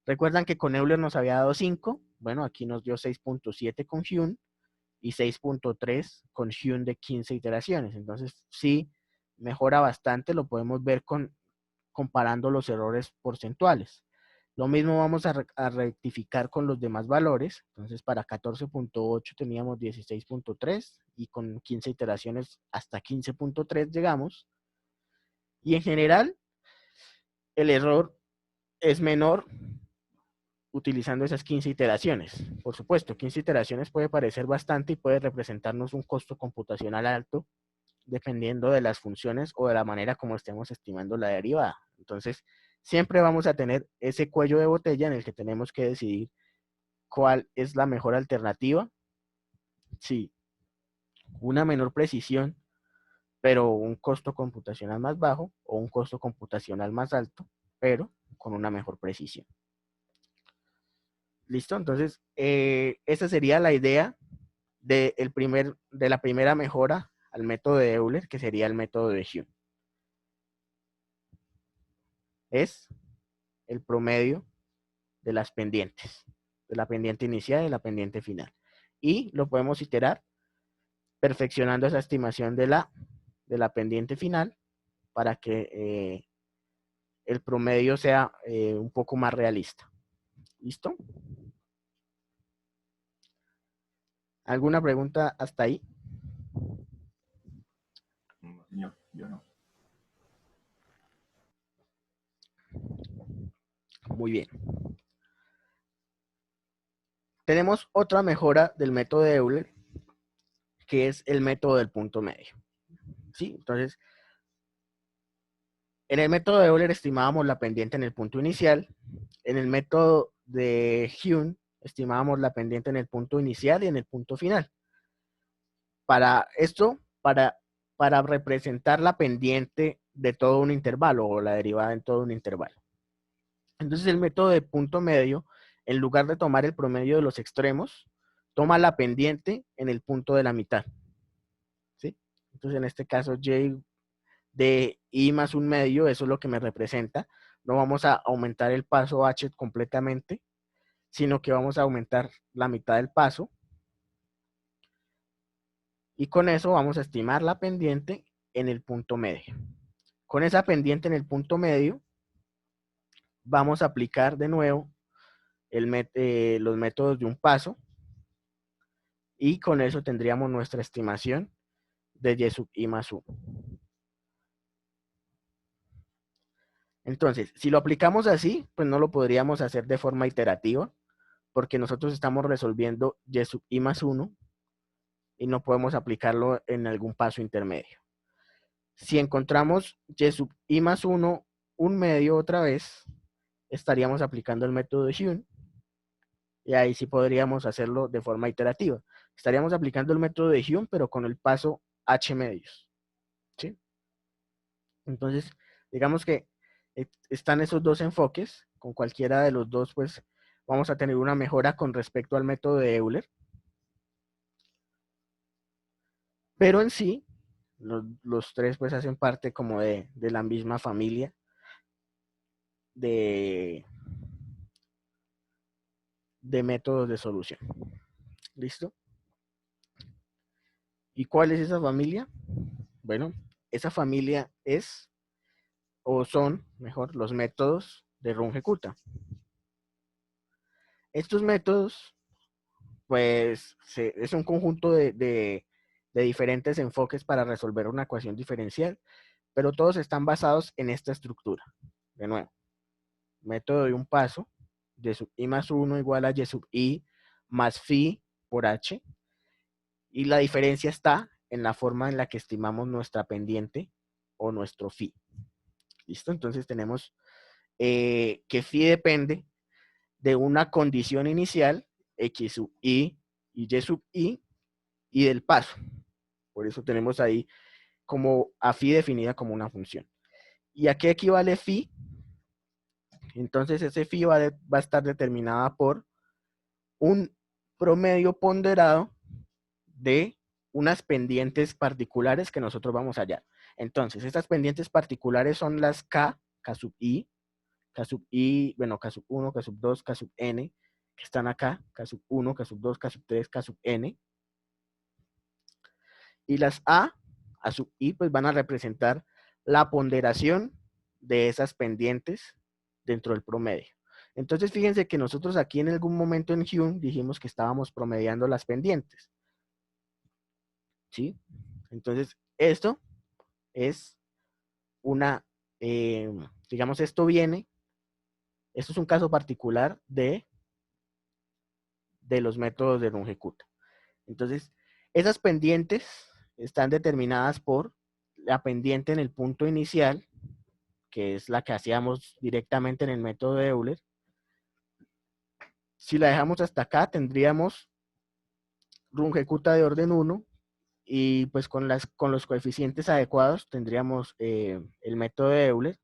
Recuerdan que con Euler nos había dado 5, bueno, aquí nos dio 6.7 con Hume y 6.3 con Hume de 15 iteraciones. Entonces, sí, mejora bastante, lo podemos ver comparando los errores porcentuales. Lo mismo vamos a rectificar con los demás valores. Entonces, para 14.8 teníamos 16.3 y con 15 iteraciones hasta 15.3 llegamos. Y en general, el error es menor utilizando esas 15 iteraciones. Por supuesto, 15 iteraciones puede parecer bastante y puede representarnos un costo computacional alto, dependiendo de las funciones o de la manera como estemos estimando la derivada. Entonces, siempre vamos a tener ese cuello de botella en el que tenemos que decidir cuál es la mejor alternativa. Sí, una menor precisión, pero un costo computacional más bajo, o un costo computacional más alto, pero con una mejor precisión. ¿Listo? Entonces, esa sería la idea de la primera mejora al método de Euler, que sería el método de Hume. Es el promedio de las pendientes, de la pendiente inicial y de la pendiente final. Y lo podemos iterar perfeccionando esa estimación de la pendiente final para que el promedio sea un poco más realista. ¿Listo? ¿Alguna pregunta hasta ahí? No, señor, yo no. Muy bien. Tenemos otra mejora del método de Euler, que es el método del punto medio. ¿Sí? Entonces, en el método de Euler estimábamos la pendiente en el punto inicial. En el método de Hume estimábamos la pendiente en el punto inicial y en el punto final. Para esto, para representar la pendiente de todo un intervalo o la derivada en todo un intervalo. Entonces el método de punto medio, en lugar de tomar el promedio de los extremos, toma la pendiente en el punto de la mitad. ¿Sí? Entonces en este caso y de i más un medio, eso es lo que me representa. No vamos a aumentar el paso h completamente, sino que vamos a aumentar la mitad del paso. Y con eso vamos a estimar la pendiente en el punto medio. Con esa pendiente en el punto medio, vamos a aplicar de nuevo los métodos de un paso. Y con eso tendríamos nuestra estimación de y sub i más 1. Entonces, si lo aplicamos así, pues no lo podríamos hacer de forma iterativa, porque nosotros estamos resolviendo y sub i más 1 y no podemos aplicarlo en algún paso intermedio. Si encontramos y sub i más 1, un medio otra vez, estaríamos aplicando el método de Hume Y ahí sí podríamos hacerlo de forma iterativa. Estaríamos aplicando el método de Hume, pero con el paso h medios. ¿Sí? Entonces, digamos que están esos dos enfoques. Con cualquiera de los dos, pues, vamos a tener una mejora con respecto al método de Euler. Pero en sí, los tres, pues, hacen parte como de la misma familia de métodos de solución. ¿Listo? ¿Y cuál es esa familia? Bueno, esa familia es, o son, mejor, los métodos de Runge-Kutta. Estos métodos, pues, es un conjunto de diferentes enfoques para resolver una ecuación diferencial, pero todos están basados en esta estructura. De nuevo, método de un paso, y sub i más 1 igual a y sub i más phi por h, y la diferencia está en la forma en la que estimamos nuestra pendiente o nuestro phi. ¿Listo? Entonces tenemos que phi depende de una condición inicial, x sub i y y sub i, y del paso. Por eso tenemos ahí como a phi definida como una función. ¿Y a qué equivale phi? Entonces ese phi va a estar determinada por un promedio ponderado de unas pendientes particulares que nosotros vamos a hallar. Entonces, estas pendientes particulares son las K sub i, bueno, K sub 1, K sub 2, K sub n, que están acá, K sub 1, K sub 2, K sub 3, K sub n. Y las A sub i, pues van a representar la ponderación de esas pendientes dentro del promedio. Entonces, fíjense que nosotros aquí en algún momento en Hume dijimos que estábamos promediando las pendientes. ¿Sí? Entonces, esto es una, digamos, esto es un caso particular de los métodos de Runge-Kutta. Entonces, esas pendientes están determinadas por la pendiente en el punto inicial, que es la que hacíamos directamente en el método de Euler. Si la dejamos hasta acá, tendríamos Runge-Kutta de orden 1, y pues con los coeficientes adecuados tendríamos el método de Euler.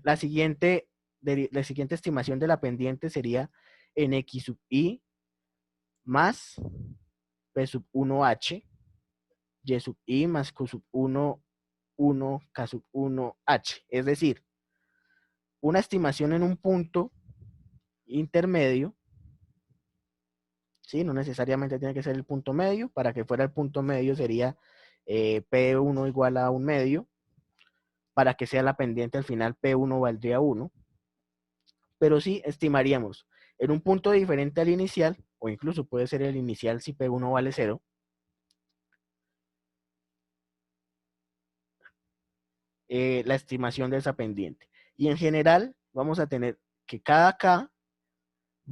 La siguiente estimación de la pendiente sería en x sub i más p sub 1h, y sub i más q sub 1, 1, k sub 1h. Es decir, una estimación en un punto intermedio, ¿sí? No necesariamente tiene que ser el punto medio. Para que fuera el punto medio sería P1 igual a un medio. Para que sea la pendiente al final, P1 valdría 1. Pero sí estimaríamos en un punto diferente al inicial, o incluso puede ser el inicial si P1 vale 0, la estimación de esa pendiente. Y en general vamos a tener que cada K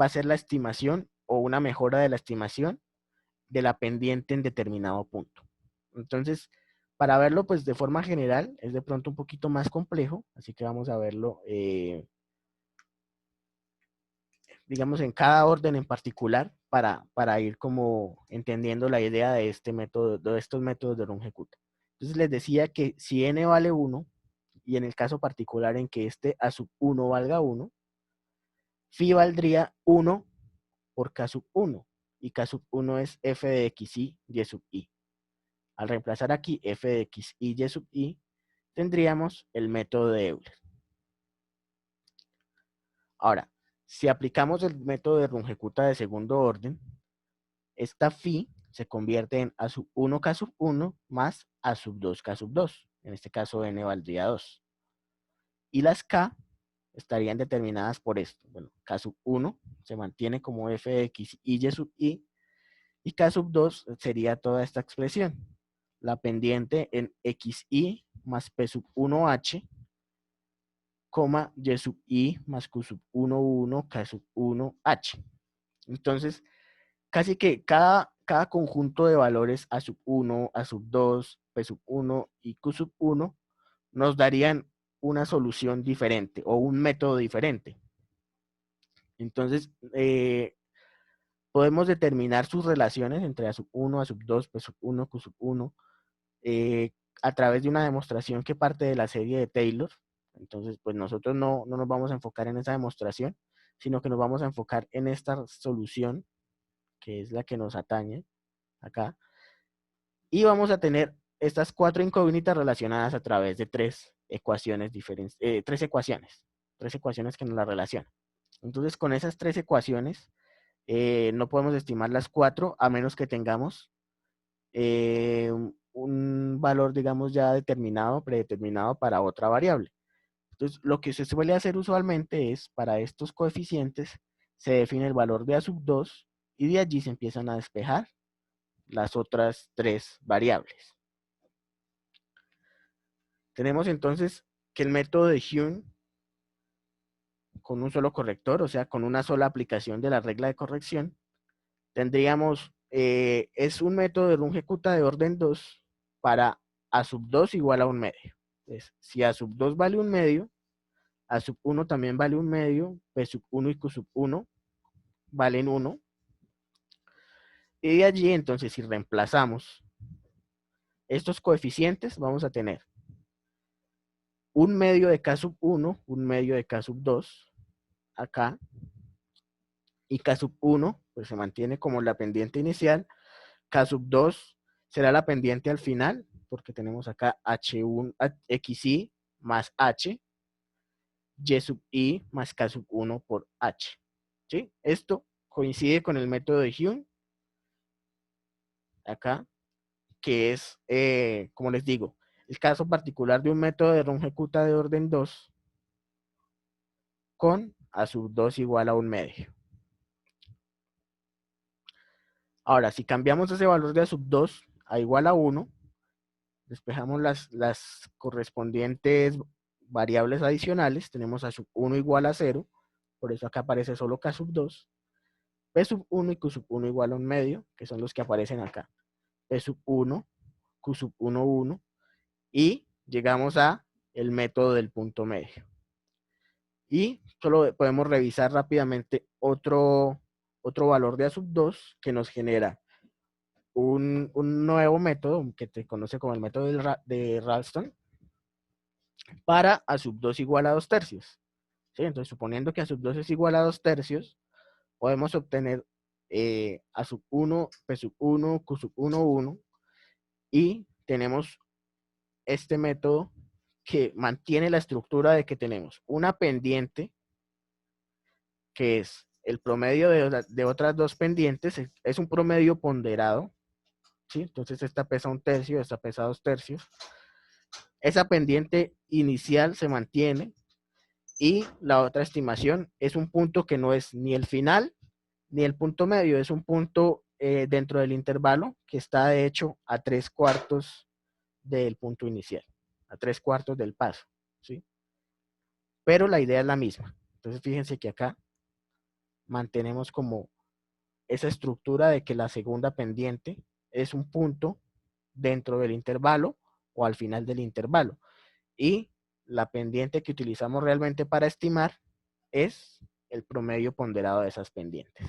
va a ser la estimación o una mejora de la estimación de la pendiente en determinado punto. Entonces, para verlo pues de forma general es de pronto un poquito más complejo, así que vamos a verlo digamos en cada orden en particular para ir como entendiendo la idea de este método, de estos métodos de Runge-Kutta. Entonces les decía que si n vale 1, y en el caso particular en que este a sub 1 valga 1, phi valdría 1 por k sub 1, y k sub 1 es f de xi y sub i. Al reemplazar aquí f de xi y sub i, tendríamos el método de Euler. Ahora, si aplicamos el método de Runge-Kutta de segundo orden, esta phi se convierte en a sub 1 k sub 1 más a sub 2 k sub 2. En este caso n valdría 2. Y las k estarían determinadas por esto. Bueno, k sub 1 se mantiene como f de x y sub i, y k sub 2 sería toda esta expresión. La pendiente en xi más p sub 1h, y sub i más q sub 1, 1, k sub 1h. Entonces, casi que cada conjunto de valores a sub 1, a sub 2, p sub 1 y q sub 1 nos darían una solución diferente o un método diferente. Entonces, podemos determinar sus relaciones entre A sub 1, A sub 2, P sub 1, Q sub 1, a través de una demostración que parte de la serie de Taylor. Entonces, pues nosotros no nos vamos a enfocar en esa demostración, sino que nos vamos a enfocar en esta solución, que es la que nos atañe acá. Y vamos a tener estas 4 incógnitas relacionadas a través de 3 ecuaciones diferentes, 3 ecuaciones que nos la relacionan. Entonces, con esas 3 ecuaciones, no podemos estimar las 4 a menos que tengamos un valor, digamos, ya determinado, predeterminado para otra variable. Entonces, lo que se suele hacer usualmente es, para estos coeficientes, se define el valor de A sub 2 y de allí se empiezan a despejar las otras 3 variables. Tenemos entonces que el método de Hume, con un solo corrector, o sea, con una sola aplicación de la regla de corrección, tendríamos, es un método de Runge-Kutta de orden 2 para A sub 2 igual a un medio. Entonces, si A sub 2 vale un medio, A sub 1 también vale un medio, P sub 1 y Q sub 1 valen 1. Y de allí, entonces, si reemplazamos estos coeficientes, vamos a tener un medio de K sub 1, un medio de K sub 2, acá, y K sub 1, pues se mantiene como la pendiente inicial, K sub 2 será la pendiente al final, porque tenemos acá H1, XI más H, Y sub I más K sub 1 por H. ¿Sí? Esto coincide con el método de Hume, acá, que es, como les digo, el caso particular de un método de Runge-Kutta de orden 2 con A sub 2 igual a un medio. Ahora, si cambiamos ese valor de A sub 2 a igual a 1, despejamos las correspondientes variables adicionales. Tenemos A sub 1 igual a 0, por eso acá aparece solo K sub 2. P sub 1 y Q sub 1 igual a un medio, que son los que aparecen acá. P sub 1, Q sub 1, 1. Y llegamos a el método del punto medio. Y solo podemos revisar rápidamente otro valor de A sub 2 que nos genera un nuevo método que se conoce como el método de Ralston para A sub 2 igual a 2 tercios. ¿Sí? Entonces, suponiendo que A sub 2 es igual a 2 tercios, podemos obtener A sub 1, P sub 1, Q sub 1, 1, y tenemos este método que mantiene la estructura de que tenemos una pendiente, que es el promedio de otras dos pendientes, es un promedio ponderado, ¿sí? Entonces esta pesa un tercio, esta pesa 2 tercios. Esa pendiente inicial se mantiene y la otra estimación es un punto que no es ni el final ni el punto medio, es un punto dentro del intervalo que está de hecho a 3/4 del punto inicial, a 3/4 del paso, ¿sí? Pero la idea es la misma. Entonces fíjense que acá mantenemos como esa estructura de que la segunda pendiente es un punto dentro del intervalo o al final del intervalo. Y la pendiente que utilizamos realmente para estimar es el promedio ponderado de esas pendientes.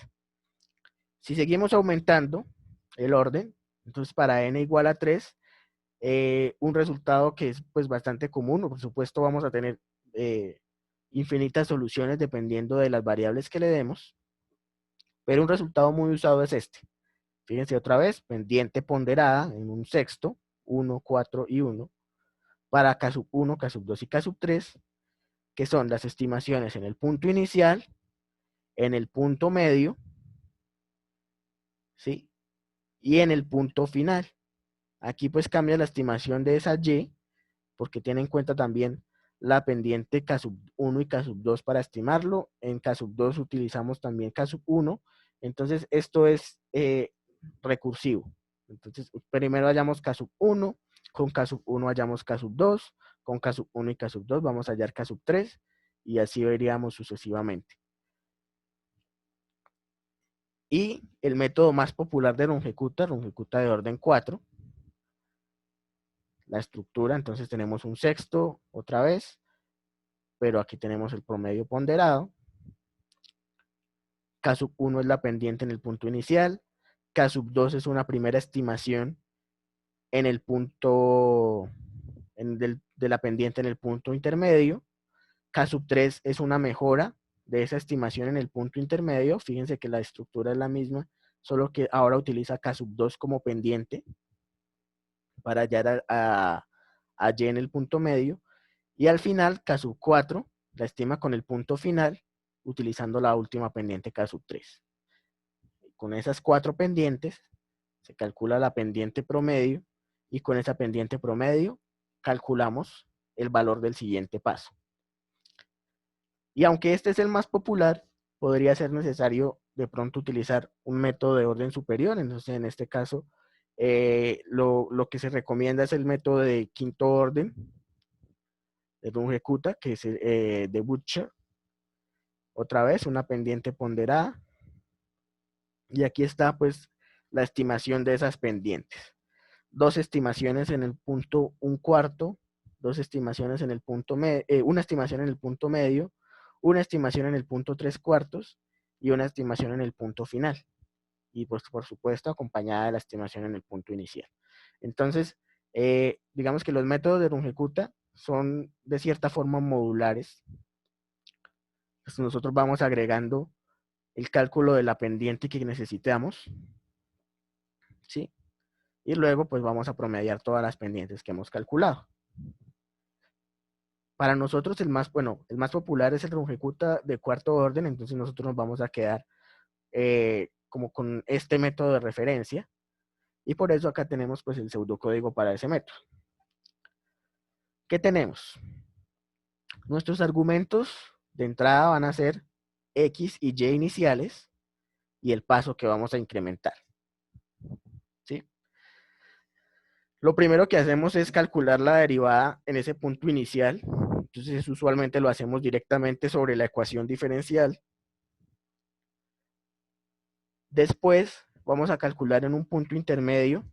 Si seguimos aumentando el orden, entonces para n igual a 3, un resultado que es pues bastante común, por supuesto vamos a tener infinitas soluciones dependiendo de las variables que le demos, pero un resultado muy usado es este. Fíjense otra vez, pendiente ponderada en un sexto, 1, 4 y 1, para K sub 1, K sub 2 y K sub 3, que son las estimaciones en el punto inicial, en el punto medio, ¿sí? Y en el punto final. Aquí pues cambia la estimación de esa Y, porque tiene en cuenta también la pendiente K sub 1 y K sub 2 para estimarlo. En K sub 2 utilizamos también K sub 1. Entonces esto es recursivo. Entonces primero hallamos K sub 1, con K sub 1 hallamos K sub 2, con K sub 1 y K sub 2 vamos a hallar K sub 3 y así veríamos sucesivamente. Y el método más popular de Runge-Kutta de orden 4, la estructura, entonces tenemos un sexto otra vez, pero aquí tenemos el promedio ponderado, K sub 1 es la pendiente en el punto inicial, K sub 2 es una primera estimación en el punto de la pendiente en el punto intermedio, K sub 3 es una mejora de esa estimación en el punto intermedio. Fíjense que la estructura es la misma, solo que ahora utiliza K sub 2 como pendiente para hallar a Y en el punto medio. Y al final, K sub 4 la estima con el punto final, utilizando la última pendiente K sub 3. Con esas 4 pendientes, se calcula la pendiente promedio, y con esa pendiente promedio, calculamos el valor del siguiente paso. Y aunque este es el más popular, podría ser necesario de pronto utilizar un método de orden superior. Entonces, en este caso, lo que se recomienda es el método de quinto orden de Runge-Kutta, que es de Butcher. Otra vez, una pendiente ponderada. Y aquí está, pues, la estimación de esas pendientes. Dos estimaciones en el punto 1/4, dos estimaciones en el punto una estimación en el punto medio, una estimación en el punto 3/4 y una estimación en el punto final. Y pues por supuesto acompañada de la estimación en el punto inicial. Entonces, digamos que los métodos de Runge-Kutta son de cierta forma modulares. Entonces nosotros vamos agregando el cálculo de la pendiente que necesitamos, ¿sí? Y luego pues vamos a promediar todas las pendientes que hemos calculado. Para nosotros el más popular es el Runge-Kutta de cuarto orden, entonces nosotros nos vamos a quedar como con este método de referencia, y por eso acá tenemos pues el pseudocódigo para ese método. ¿Qué tenemos? Nuestros argumentos de entrada van a ser X y Y iniciales y el paso que vamos a incrementar, ¿sí? Lo primero que hacemos es calcular la derivada en ese punto inicial. Entonces usualmente lo hacemos directamente sobre la ecuación diferencial. Después vamos a calcular en un punto intermedio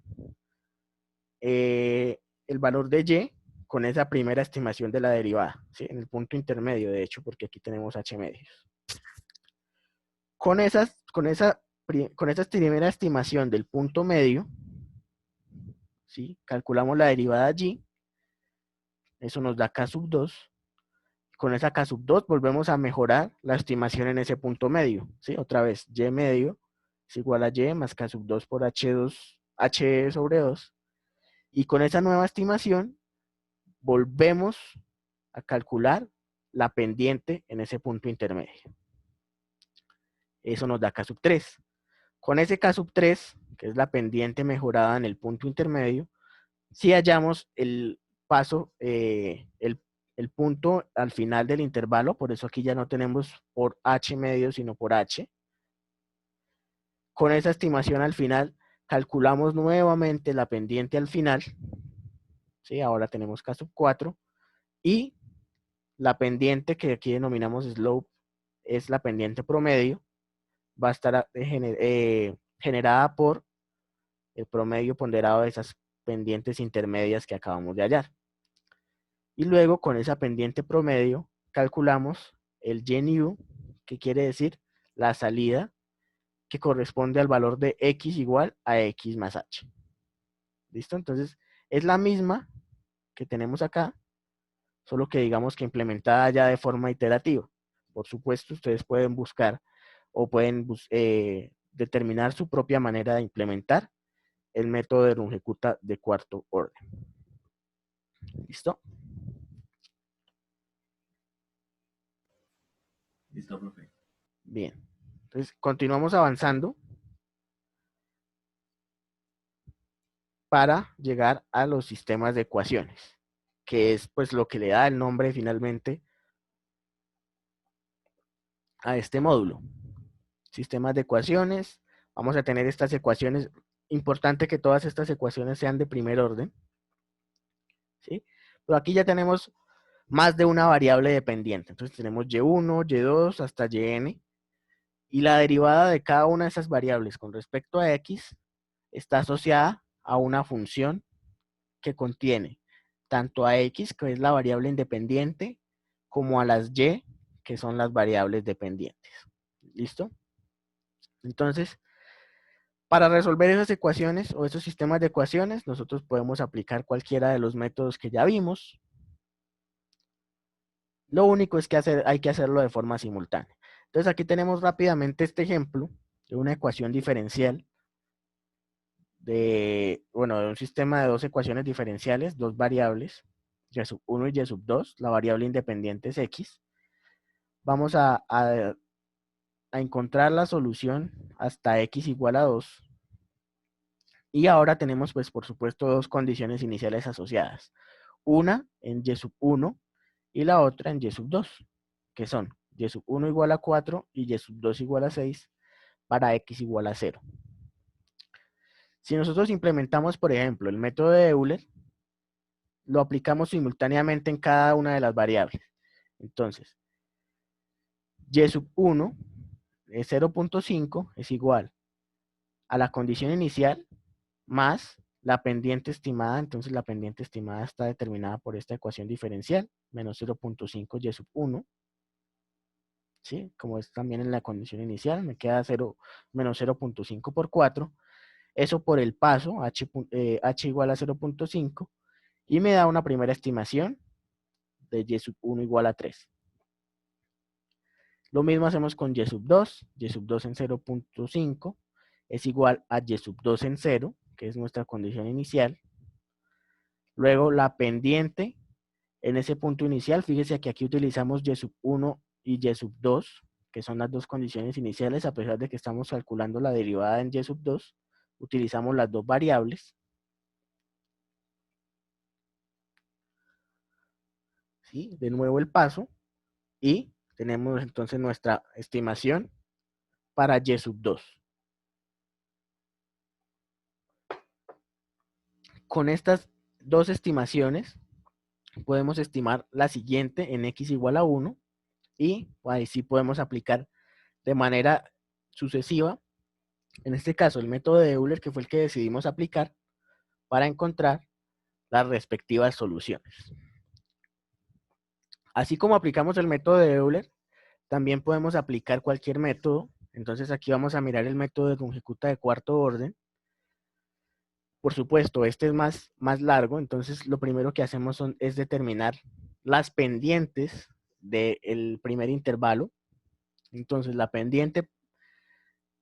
el valor de Y con esa primera estimación de la derivada, ¿sí? En el punto intermedio, de hecho, porque aquí tenemos H medios. Con esa primera estimación del punto medio, ¿sí? Calculamos la derivada Y, eso nos da K sub 2. Con esa K sub 2 volvemos a mejorar la estimación en ese punto medio, ¿sí? Otra vez, Y medio es igual a Y más K sub 2 por H sobre 2. Y con esa nueva estimación, volvemos a calcular la pendiente en ese punto intermedio. Eso nos da K sub 3. Con ese K sub 3, que es la pendiente mejorada en el punto intermedio, si hallamos el paso, el punto al final del intervalo, por eso aquí ya no tenemos por H medio, sino por H. Con esa estimación al final, calculamos nuevamente la pendiente al final, ¿sí? Ahora tenemos K sub 4, y la pendiente que aquí denominamos slope es la pendiente promedio, va a estar generada por el promedio ponderado de esas pendientes intermedias que acabamos de hallar. Y luego con esa pendiente promedio calculamos el GNU, que quiere decir la salida, que corresponde al valor de X igual a X más H. ¿Listo? Entonces es la misma que tenemos acá, solo que digamos que implementada ya de forma iterativa. Por supuesto, ustedes pueden buscar o pueden determinar su propia manera de implementar el método de Runge-Kutta de cuarto orden. ¿Listo? Listo, profe. Bien. Entonces, continuamos avanzando para llegar a los sistemas de ecuaciones, que es pues lo que le da el nombre finalmente a este módulo. Sistemas de ecuaciones. Vamos a tener estas ecuaciones. Importante que todas estas ecuaciones sean de primer orden, ¿sí? Pero aquí ya tenemos más de una variable dependiente. Entonces tenemos Y1, Y2 hasta Yn. Y la derivada de cada una de esas variables con respecto a X está asociada a una función que contiene tanto a X, que es la variable independiente, como a las Y, que son las variables dependientes. ¿Listo? Entonces, para resolver esas ecuaciones o esos sistemas de ecuaciones, nosotros podemos aplicar cualquiera de los métodos que ya vimos. Lo único es que hay que hacerlo de forma simultánea. Entonces, aquí tenemos rápidamente este ejemplo de una ecuación diferencial de un sistema de dos ecuaciones diferenciales, dos variables, y sub 1 y y sub 2, la variable independiente es x. Vamos a encontrar la solución hasta x igual a 2. Y ahora tenemos, pues, por supuesto, dos condiciones iniciales asociadas. Una en y sub 1 y la otra en y sub 2, que son y sub 1 igual a 4 y y sub 2 igual a 6 para x igual a 0. Si nosotros implementamos, por ejemplo, el método de Euler, lo aplicamos simultáneamente en cada una de las variables. Entonces, y sub 1 es 0.5 es igual a la condición inicial más la pendiente estimada. Entonces, la pendiente estimada está determinada por esta ecuación diferencial, menos 0.5 y sub 1. ¿Sí? Como es también en la condición inicial, me queda menos 0.5 por 4. Eso por el paso, h igual a 0.5. Y me da una primera estimación de y sub 1 igual a 3. Lo mismo hacemos con y sub 2. Y sub 2 en 0.5 es igual a y sub 2 en 0, que es nuestra condición inicial. Luego la pendiente en ese punto inicial, fíjese que aquí utilizamos y sub 1 y y sub 2, que son las dos condiciones iniciales, a pesar de que estamos calculando la derivada en y sub 2, utilizamos las dos variables. ¿Sí? De nuevo el paso, y tenemos entonces nuestra estimación para y sub 2. Con estas dos estimaciones, podemos estimar la siguiente en x igual a 1, y ahí sí podemos aplicar de manera sucesiva, en este caso el método de Euler, que fue el que decidimos aplicar para encontrar las respectivas soluciones. Así como aplicamos el método de Euler, también podemos aplicar cualquier método. Entonces aquí vamos a mirar el método de conjecuta de cuarto orden. Por supuesto, este es más largo, entonces lo primero que hacemos es determinar las pendientes del primer intervalo. Entonces la pendiente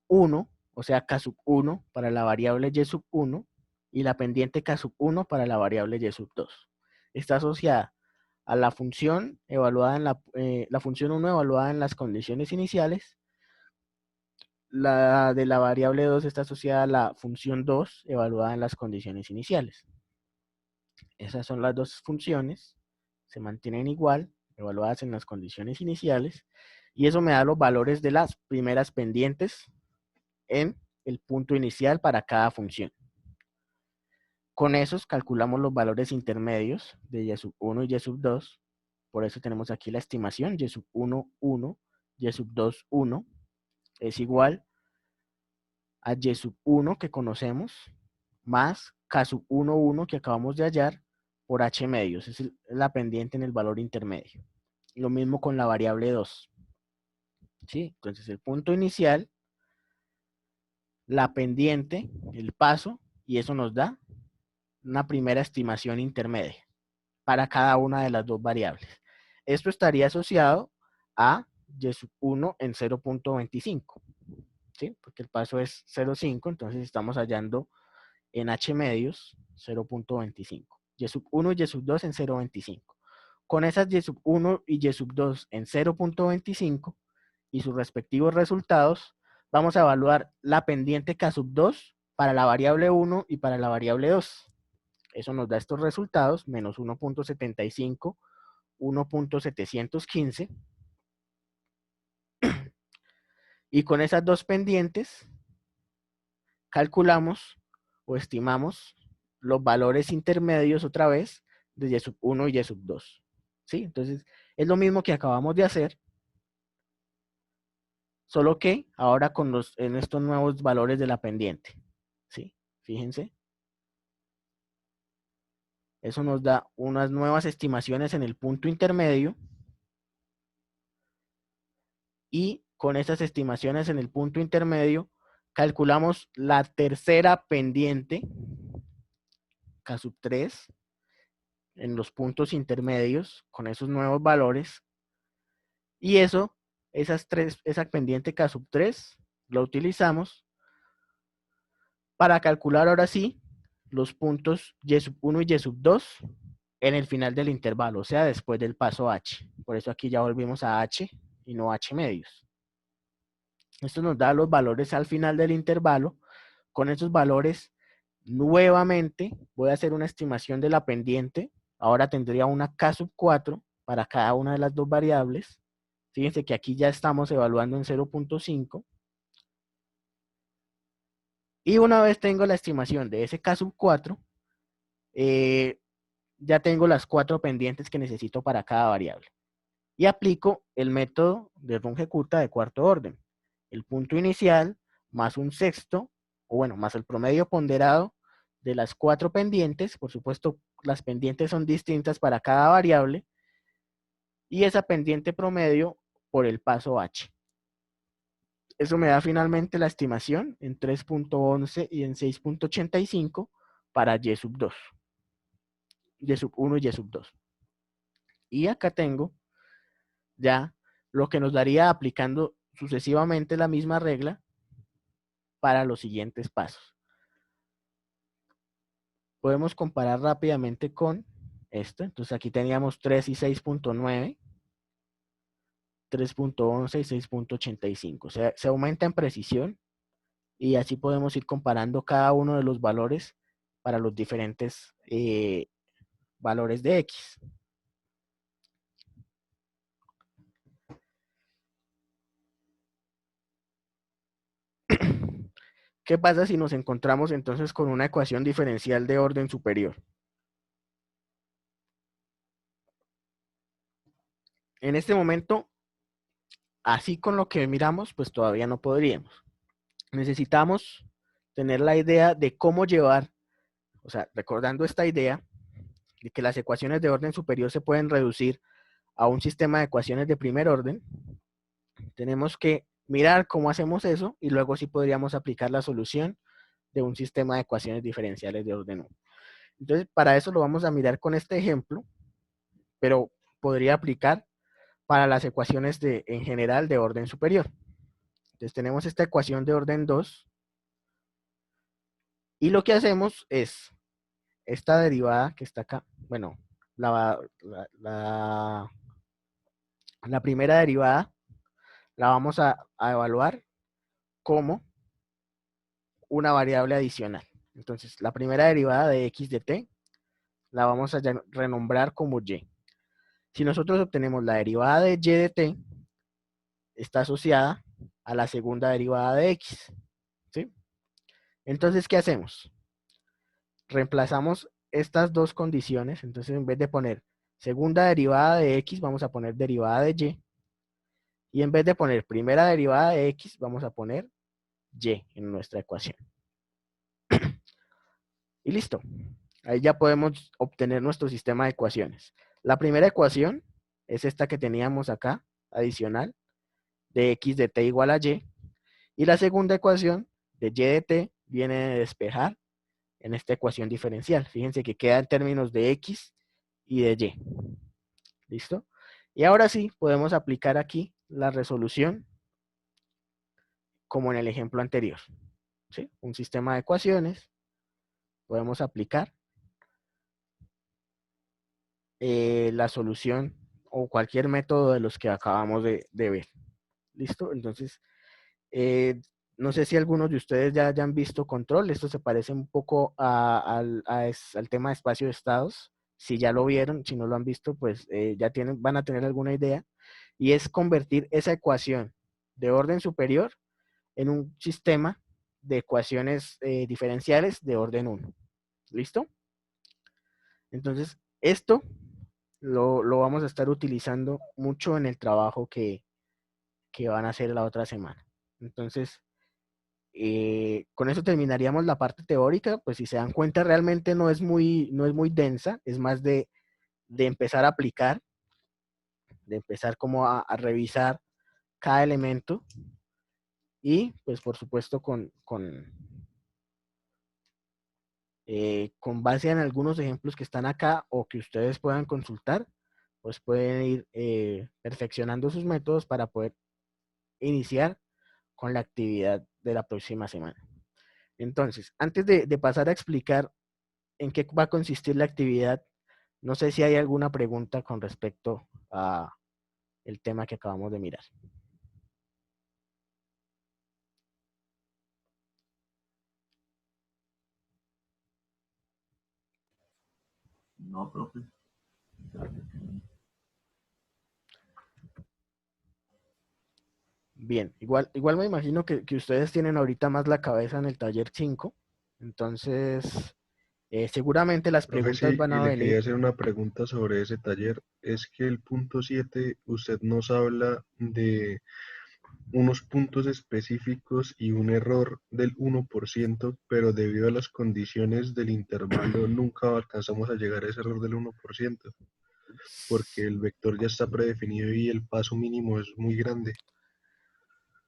1, o sea, k sub 1 para la variable y sub 1, y la pendiente k sub 1 para la variable y sub 2. Está asociada a la función evaluada en la función 1 evaluada en las condiciones iniciales. La de la variable 2 está asociada a la función 2 evaluada en las condiciones iniciales. Esas son las dos funciones, se mantienen igual, evaluadas en las condiciones iniciales, y eso me da los valores de las primeras pendientes en el punto inicial para cada función. Con esos calculamos los valores intermedios de y sub 1 y y sub 2. Por eso tenemos aquí la estimación, y sub 1, 1, y sub 2, 1, es igual a y sub 1 que conocemos, más k sub 1, 1 que acabamos de hallar, por h medios, es la pendiente en el valor intermedio. Lo mismo con la variable 2. ¿Sí? Entonces el punto inicial, la pendiente, el paso, y eso nos da una primera estimación intermedia para cada una de las dos variables. Esto estaría asociado a y sub 1 en 0.25, ¿sí? Porque el paso es 0.5, entonces estamos hallando en h medios 0.25. Y sub 1 y y sub 2 en 0.25. Con esas y sub 1 y y sub 2 en 0.25 y sus respectivos resultados, vamos a evaluar la pendiente k sub 2 para la variable 1 y para la variable 2. Eso nos da estos resultados, menos 1.75, 1.715. Y con esas dos pendientes, calculamos o estimamos los valores intermedios otra vez de y sub 1 y y sub 2. ¿Sí? Entonces, es lo mismo que acabamos de hacer, solo que ahora en estos nuevos valores de la pendiente. ¿Sí? Fíjense. Eso nos da unas nuevas estimaciones en el punto intermedio. Y con esas estimaciones en el punto intermedio, calculamos la tercera pendiente, K sub 3, en los puntos intermedios con esos nuevos valores. Y eso, esa pendiente K sub 3, lo utilizamos para calcular ahora sí los puntos Y sub 1 y Y sub 2 en el final del intervalo, o sea, después del paso H. Por eso aquí ya volvimos a H y no H medios. Esto nos da los valores al final del intervalo. Con esos valores, nuevamente, voy a hacer una estimación de la pendiente. Ahora tendría una K sub 4 para cada una de las dos variables. Fíjense que aquí ya estamos evaluando en 0.5. Y una vez tengo la estimación de ese K sub 4, ya tengo las 4 pendientes que necesito para cada variable. Y aplico el método de Runge-Kutta de cuarto orden. El punto inicial más un sexto, o bueno, más el promedio ponderado de las 4 pendientes. Por supuesto, las pendientes son distintas para cada variable. Y esa pendiente promedio por el paso H. Eso me da finalmente la estimación en 3.11 y en 6.85 para Y sub 2. Y sub 1 y Y sub 2. Y acá tengo ya lo que nos daría aplicando sucesivamente la misma regla para los siguientes pasos. Podemos comparar rápidamente con esto. Entonces aquí teníamos 3 y 6.9, 3.11 y 6.85. O sea, se aumenta en precisión y así podemos ir comparando cada uno de los valores para los diferentes valores de X. ¿Qué pasa si nos encontramos entonces con una ecuación diferencial de orden superior? En este momento, así con lo que miramos, pues todavía no podríamos. Necesitamos tener la idea de cómo llevar, o sea, recordando esta idea de que las ecuaciones de orden superior se pueden reducir a un sistema de ecuaciones de primer orden. Tenemos que mirar cómo hacemos eso y luego sí podríamos aplicar la solución de un sistema de ecuaciones diferenciales de orden 1. Entonces, para eso lo vamos a mirar con este ejemplo, pero podría aplicar para las ecuaciones en general de orden superior. Entonces, tenemos esta ecuación de orden 2 y lo que hacemos es esta derivada que está acá, bueno, la primera derivada la vamos a evaluar como una variable adicional. Entonces, la primera derivada de x de t la vamos a renombrar como y. Si nosotros obtenemos la derivada de y de t, está asociada a la segunda derivada de x. ¿Sí? Entonces, ¿qué hacemos? Reemplazamos estas dos condiciones. Entonces, en vez de poner segunda derivada de x, vamos a poner derivada de y. Y en vez de poner primera derivada de x, vamos a poner y en nuestra ecuación. Y listo. Ahí ya podemos obtener nuestro sistema de ecuaciones. La primera ecuación es esta que teníamos acá, adicional, de x de t igual a y. Y la segunda ecuación de y de t viene de despejar en esta ecuación diferencial. Fíjense que queda en términos de x y de y. ¿Listo? Y ahora sí, podemos aplicar aquí la resolución como en el ejemplo anterior. ¿Sí? Un sistema de ecuaciones. Podemos aplicar la solución o cualquier método de los que acabamos de ver. ¿Listo? Entonces, no sé si algunos de ustedes ya hayan visto control. Esto se parece un poco al tema de espacio de estados. Si ya lo vieron, si no lo han visto, pues ya van a tener alguna idea. Y es convertir esa ecuación de orden superior en un sistema de ecuaciones diferenciales de orden 1. ¿Listo? Entonces, esto lo vamos a estar utilizando mucho en el trabajo que van a hacer la otra semana. Entonces, con eso terminaríamos la parte teórica. Pues si se dan cuenta, realmente no es muy densa, es más de empezar a aplicar, de empezar como a revisar cada elemento y pues por supuesto con base en algunos ejemplos que están acá o que ustedes puedan consultar, pues pueden ir perfeccionando sus métodos para poder iniciar con la actividad de la próxima semana. Entonces, antes de pasar a explicar en qué va a consistir la actividad, no sé si hay alguna pregunta con respecto a el tema que acabamos de mirar. No, profe. Bien, igual me imagino que ustedes tienen ahorita más la cabeza en el taller 5, entonces seguramente las Profe, preguntas sí, van y a le quería venir. hacer una pregunta sobre ese taller. Es que el punto 7, usted nos habla de unos puntos específicos y un error del 1%, pero debido a las condiciones del intervalo nunca alcanzamos a llegar a ese error del 1%, porque el vector ya está predefinido y el paso mínimo es muy grande.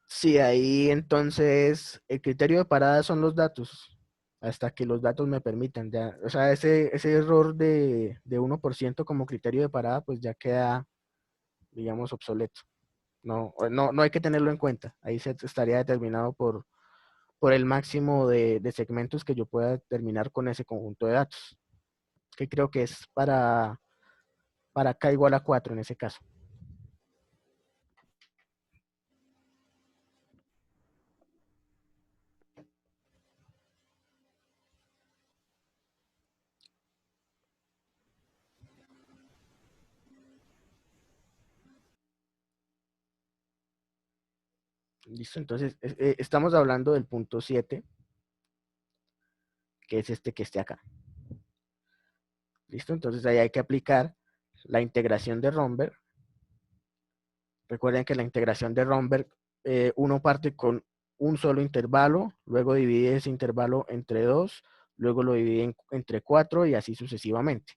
Sí, ahí entonces el criterio de parada son los datos, hasta que los datos me permitan. Ya, o sea, ese error de 1% como criterio de parada, pues ya queda, digamos, obsoleto. No hay que tenerlo en cuenta. Ahí se estaría determinado por el máximo de segmentos que yo pueda terminar con ese conjunto de datos, que creo que es para k igual a 4 en ese caso. Listo, entonces estamos hablando del punto 7, que es este que esté acá. Listo, entonces ahí hay que aplicar la integración de Romberg. Recuerden que la integración de Romberg, uno parte con un solo intervalo, luego divide ese intervalo entre 2, luego lo divide entre 4 y así sucesivamente.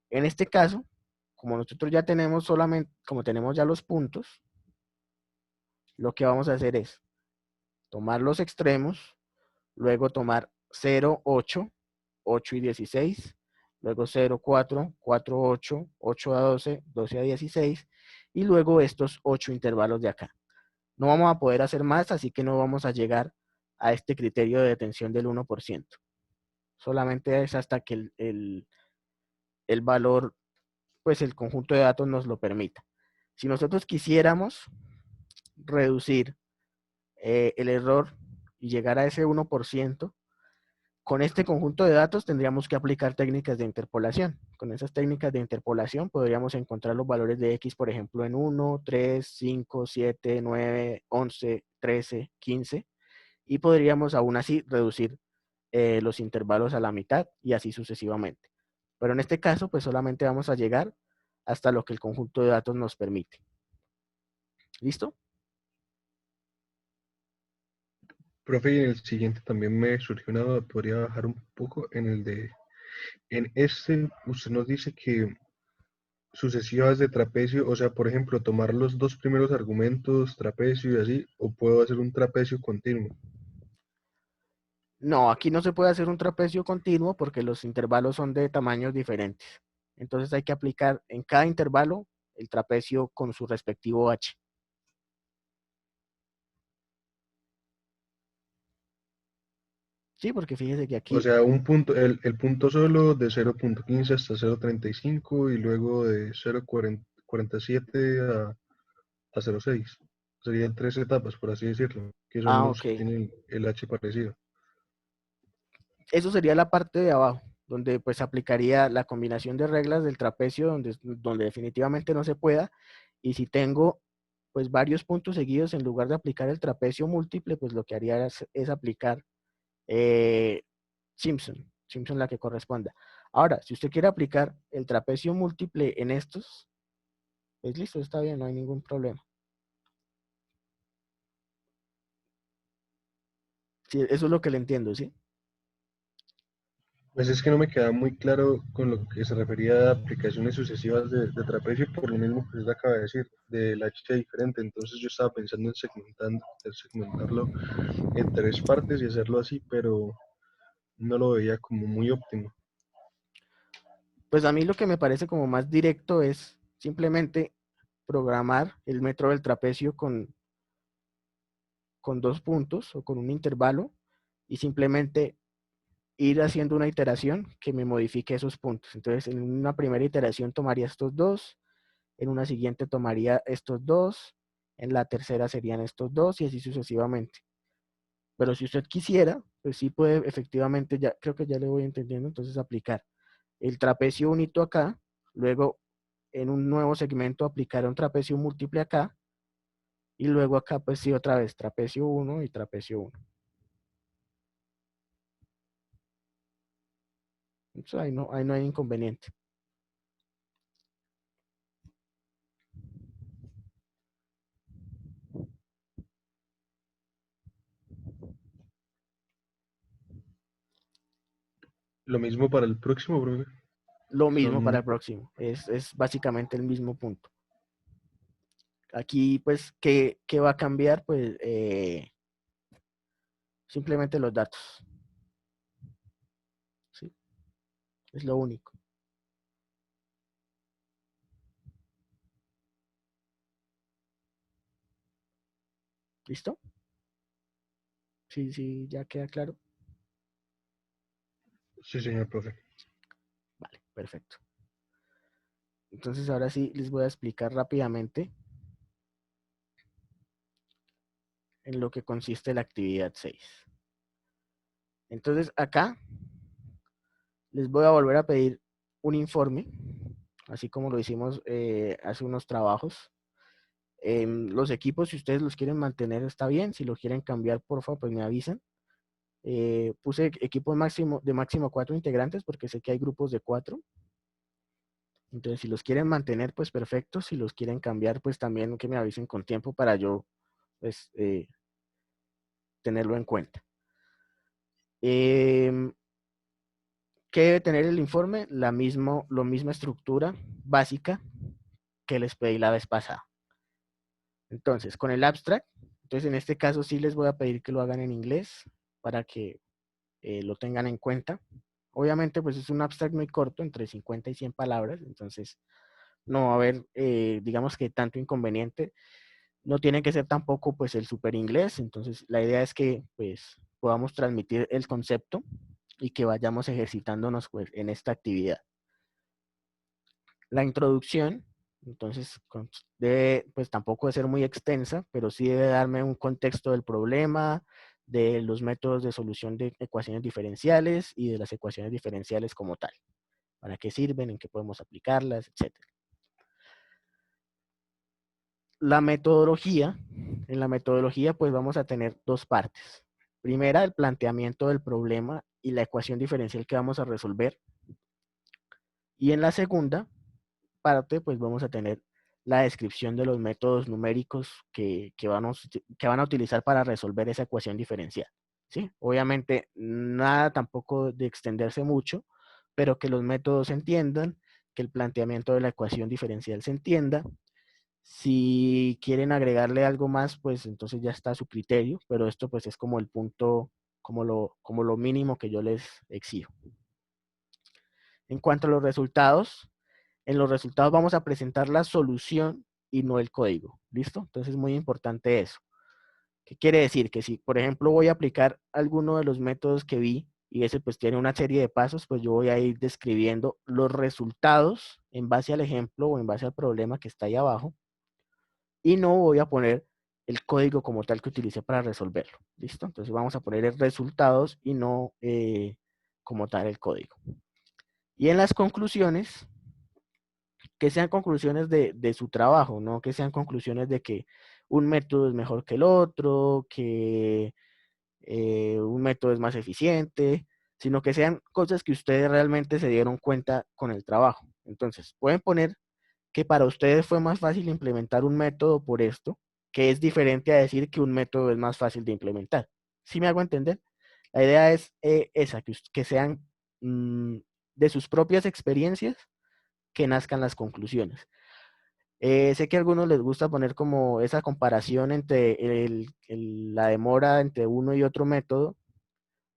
En este caso, como nosotros ya tenemos solamente, como tenemos ya los puntos, lo que vamos a hacer es tomar los extremos, luego tomar 0, 8, 8 y 16, luego 0, 4, 4, 8, 8 a 12, 12 a 16, y luego estos 8 intervalos de acá. No vamos a poder hacer más, así que no vamos a llegar a este criterio de detención del 1%. Solamente es hasta que el valor, pues el conjunto de datos nos lo permita. Si nosotros quisiéramos reducir el error y llegar a ese 1%, con este conjunto de datos tendríamos que aplicar técnicas de interpolación. Con esas técnicas de interpolación podríamos encontrar los valores de X, por ejemplo, en 1, 3, 5, 7, 9, 11, 13, 15, y podríamos aún así reducir los intervalos a la mitad y así sucesivamente. Pero en este caso, pues solamente vamos a llegar hasta lo que el conjunto de datos nos permite. ¿Listo? Profe, y en el siguiente también me surgió una duda, podría bajar un poco en el de, en este, usted nos dice que sucesivas de trapecio, o sea, por ejemplo, tomar los dos primeros argumentos, trapecio y así, o puedo hacer un trapecio continuo. No, aquí no se puede hacer un trapecio continuo porque los intervalos son de tamaños diferentes. Entonces hay que aplicar en cada intervalo el trapecio con su respectivo h. Sí, porque fíjese que O aquí, sea, un punto, el punto solo de 0,15 hasta 0,35 y luego de 0,47 a 0,6. Serían tres etapas, por así decirlo, que son los ok, que tienen el H parecido. eso sería la parte de abajo, donde pues aplicaría la combinación de reglas del trapecio donde definitivamente no se pueda. Y si tengo pues varios puntos seguidos, en lugar de aplicar el trapecio múltiple, pues lo que haría es aplicar eh, Simpson la que corresponda. Ahora, si usted quiere aplicar el trapecio múltiple en estos, pues listo, está bien, no hay ningún problema. Sí, eso es lo que le entiendo, ¿sí? Pues es que no me queda muy claro con lo que se refería a aplicaciones sucesivas de trapecio, por lo mismo que usted acaba de decir, del H diferente. Entonces yo estaba pensando en segmentarlo en tres partes y hacerlo así, pero no lo veía como muy óptimo. Pues a mí lo que me parece como más directo es simplemente programar el metro del trapecio con 2 puntos o con un intervalo y simplemente ir haciendo una iteración que me modifique esos puntos. Entonces, en una primera iteración tomaría estos dos, en una siguiente tomaría estos dos, en la tercera serían estos dos y así sucesivamente. Pero si usted quisiera, pues sí puede efectivamente, ya creo que ya le voy entendiendo, entonces aplicar el trapecio únito acá, luego en un nuevo segmento aplicar un trapecio múltiple acá, y luego acá pues sí otra vez trapecio 1 y trapecio 1. Entonces ahí no hay inconveniente. Lo mismo para el próximo, profe. Lo mismo para Son, el próximo, es básicamente el mismo punto. Aquí pues, ¿qué va a cambiar? Pues simplemente los datos, ¿sí? Es lo único. ¿Listo? Sí, sí, ya queda claro. sí, señor profe. Vale, perfecto. Entonces ahora sí les voy a explicar rápidamente en lo que consiste la actividad 6. Entonces acá les voy a volver a pedir un informe, así como lo hicimos hace unos trabajos. Los equipos, si ustedes los quieren mantener, está bien. Si lo quieren cambiar, por favor, pues me avisan. Puse equipos de máximo 4 integrantes porque sé que hay grupos de 4. Entonces, si los quieren mantener, pues perfecto. Si los quieren cambiar, pues también que me avisen con tiempo para yo, pues, tenerlo en cuenta. ¿Qué debe tener el informe? La misma estructura básica que les pedí la vez pasada. Entonces, con el abstract, entonces en este caso sí les voy a pedir que lo hagan en inglés para que lo tengan en cuenta. Obviamente, pues es un abstract muy corto, entre 50 y 100 palabras, entonces no va a haber, digamos que tanto inconveniente. No tiene que ser tampoco pues el super inglés, entonces la idea es que pues podamos transmitir el concepto y que vayamos ejercitándonos pues en esta actividad. La introducción, entonces, debe, pues tampoco de ser muy extensa, pero sí debe darme un contexto del problema, de los métodos de solución de ecuaciones diferenciales y de las ecuaciones diferenciales como tal. ¿Para qué sirven? ¿En qué podemos aplicarlas? Etcétera. La metodología, en la metodología pues vamos a tener 2 partes. Primera, el planteamiento del problema y la ecuación diferencial que vamos a resolver. Y en la segunda parte pues vamos a tener la descripción de los métodos numéricos que van a utilizar para resolver esa ecuación diferencial. ¿Sí? Obviamente nada tampoco de extenderse mucho, pero que los métodos se entiendan, que el planteamiento de la ecuación diferencial se entienda. Si quieren agregarle algo más, pues entonces ya está a su criterio, pero esto pues es como el punto, como lo mínimo que yo les exijo. En cuanto a los resultados, en los resultados vamos a presentar la solución y no el código. ¿Listo? Entonces es muy importante eso. ¿Qué quiere decir? Que si, por ejemplo, voy a aplicar alguno de los métodos que vi y ese pues tiene una serie de pasos, pues yo voy a ir describiendo los resultados en base al ejemplo o en base al problema que está ahí abajo y no voy a poner el código como tal que utilicé para resolverlo. ¿Listo? Entonces vamos a poner el resultados y no como tal el código. Y en las conclusiones, que sean conclusiones de su trabajo, no que sean conclusiones de que un método es mejor que el otro, que un método es más eficiente, sino que sean cosas que ustedes realmente se dieron cuenta con el trabajo. Entonces, pueden poner que para ustedes fue más fácil implementar un método por esto, que es diferente a decir que un método es más fácil de implementar. ¿Sí me hago entender? La idea es esa, que sean de sus propias experiencias que nazcan las conclusiones. Sé que a algunos les gusta poner como esa comparación entre la demora entre uno y otro método,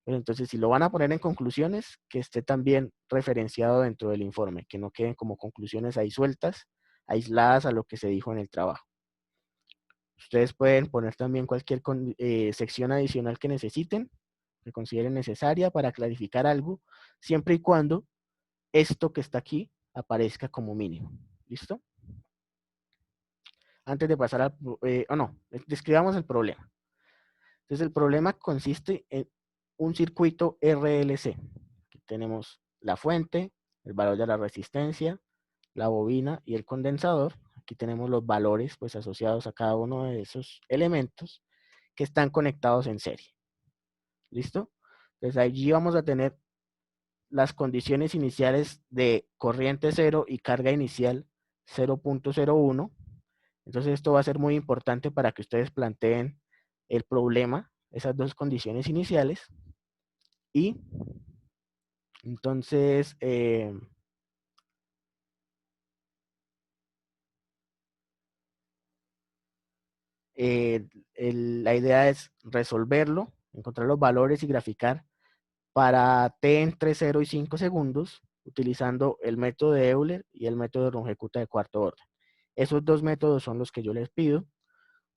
pero entonces si lo van a poner en conclusiones, que esté también referenciado dentro del informe, que no queden como conclusiones ahí sueltas, aisladas a lo que se dijo en el trabajo. Ustedes pueden poner también cualquier sección adicional que necesiten, que consideren necesaria para clarificar algo, siempre y cuando esto que está aquí aparezca como mínimo. ¿Listo? Antes de pasar describamos el problema. Entonces el problema consiste en un circuito RLC. Aquí tenemos la fuente, el valor de la resistencia, la bobina y el condensador. Aquí tenemos los valores pues asociados a cada uno de esos elementos que están conectados en serie. ¿Listo? Entonces allí vamos a tener las condiciones iniciales de corriente 0 y carga inicial 0.01. Entonces esto va a ser muy importante para que ustedes planteen el problema, esas dos condiciones iniciales. Y entonces la idea es resolverlo, encontrar los valores y graficar para t entre 0 y 5 segundos utilizando el método de Euler y el método de Runge-Kutta de cuarto orden. Esos dos métodos son los que yo les pido.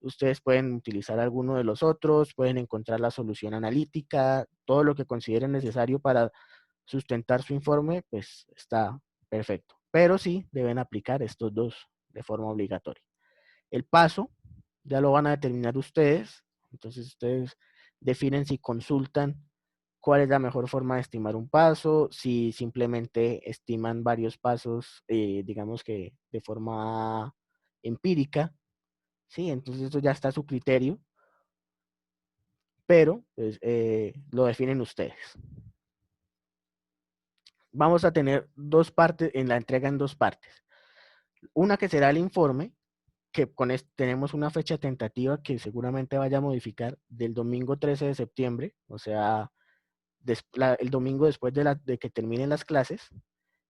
Ustedes pueden utilizar alguno de los otros, pueden encontrar la solución analítica, todo lo que consideren necesario para sustentar su informe, pues está perfecto. Pero sí deben aplicar estos dos de forma obligatoria. El paso ya lo van a determinar ustedes, entonces ustedes definen si consultan cuál es la mejor forma de estimar un paso, si simplemente estiman varios pasos, digamos que de forma empírica, ¿sí? Entonces eso ya está a su criterio, pero pues, lo definen ustedes. Vamos a tener dos partes, en la entrega en dos partes. Una que será el informe, que con esto tenemos una fecha tentativa que seguramente vaya a modificar del domingo 13 de septiembre, o sea, el domingo después de que terminen las clases,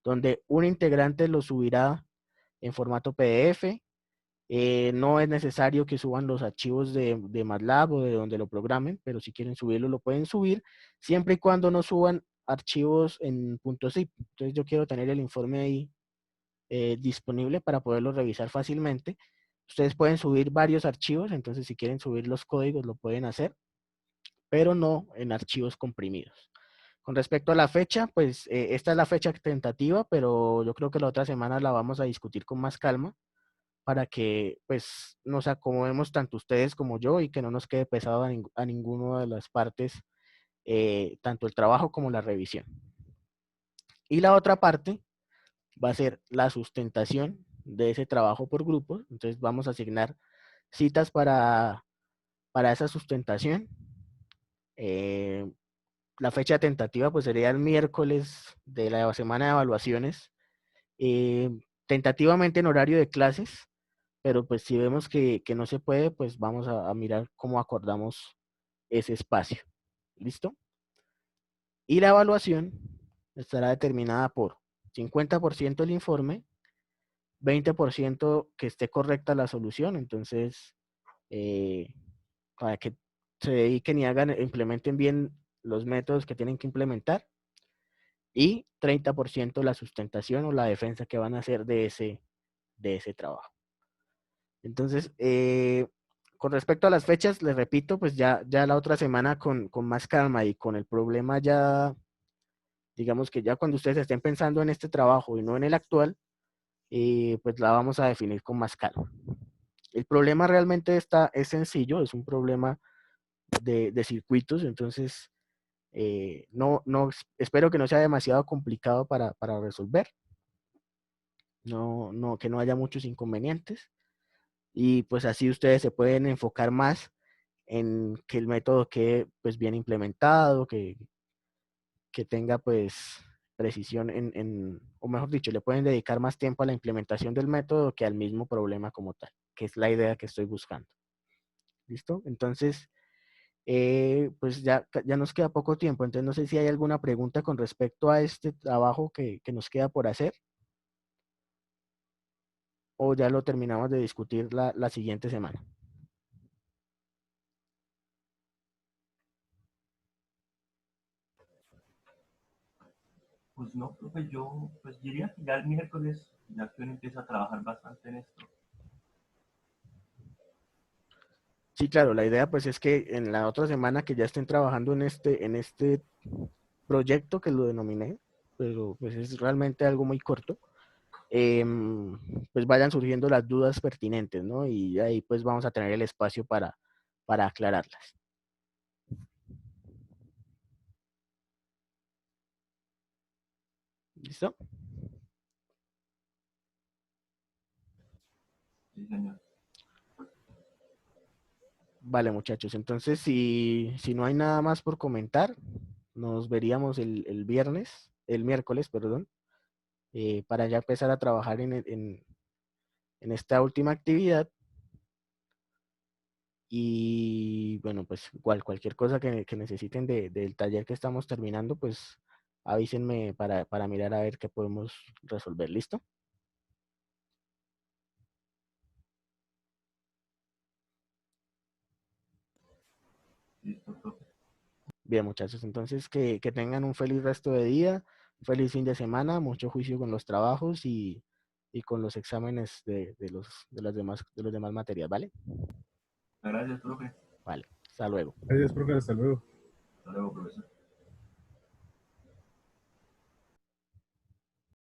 donde un integrante lo subirá en formato PDF. No es necesario que suban los archivos de MATLAB o de donde lo programen, pero si quieren subirlo, lo pueden subir, siempre y cuando no suban archivos en .zip. Entonces yo quiero tener el informe ahí disponible para poderlo revisar fácilmente. Ustedes pueden subir varios archivos, entonces si quieren subir los códigos lo pueden hacer, pero no en archivos comprimidos. Con respecto a la fecha, pues esta es la fecha tentativa, pero yo creo que la otra semana la vamos a discutir con más calma para que pues nos acomodemos tanto ustedes como yo y que no nos quede pesado a ninguna de las partes, tanto el trabajo como la revisión. Y la otra parte va a ser la sustentación de ese trabajo por grupos. Entonces vamos a asignar citas para esa sustentación. La fecha tentativa pues sería el miércoles de la semana de evaluaciones, tentativamente en horario de clases, pero pues si vemos que no se puede, pues vamos a mirar cómo acordamos ese espacio. ¿Listo? Y la evaluación estará determinada por 50% el informe, 20% que esté correcta la solución, entonces para que se dediquen y implementen bien los métodos que tienen que implementar, y 30% la sustentación o la defensa que van a hacer de ese trabajo. Entonces, con respecto a las fechas, les repito, pues ya la otra semana con más calma y con el problema ya, digamos que ya cuando ustedes estén pensando en este trabajo y no en el actual, pues la vamos a definir con más calma. El problema realmente es sencillo, es un problema de circuitos, entonces espero que no sea demasiado complicado para resolver, que no haya muchos inconvenientes, y pues así ustedes se pueden enfocar más en que el método quede pues bien implementado, que tenga pues precisión o mejor dicho, le pueden dedicar más tiempo a la implementación del método que al mismo problema como tal, que es la idea que estoy buscando. ¿Listo? Entonces, Pues ya nos queda poco tiempo, entonces no sé si hay alguna pregunta con respecto a este trabajo que nos queda por hacer, o ya lo terminamos de discutir la siguiente semana. Pues no, profe, yo pues diría que ya el miércoles, ya que uno empieza a trabajar bastante en esto. Sí, claro, la idea pues es que en la otra semana que ya estén trabajando en este proyecto que lo denominé, pero pues es realmente algo muy corto, em, pues vayan surgiendo las dudas pertinentes, ¿no? Y ahí pues vamos a tener el espacio para aclararlas. ¿Listo? Sí, señor. Vale, muchachos. Entonces, si no hay nada más por comentar, nos veríamos el viernes, el miércoles, perdón, para ya empezar a trabajar en esta última actividad. Y bueno, pues igual, cualquier cosa que necesiten del taller que estamos terminando, pues avísenme para mirar a ver qué podemos resolver. ¿Listo? Listo, profe. Bien, muchachos. Entonces, que tengan un feliz resto de día, un feliz fin de semana, mucho juicio con los trabajos y con los exámenes de los demás materias, ¿vale? Gracias, profe. Vale. Hasta luego. Gracias, profe, hasta luego. Hasta luego, profesor.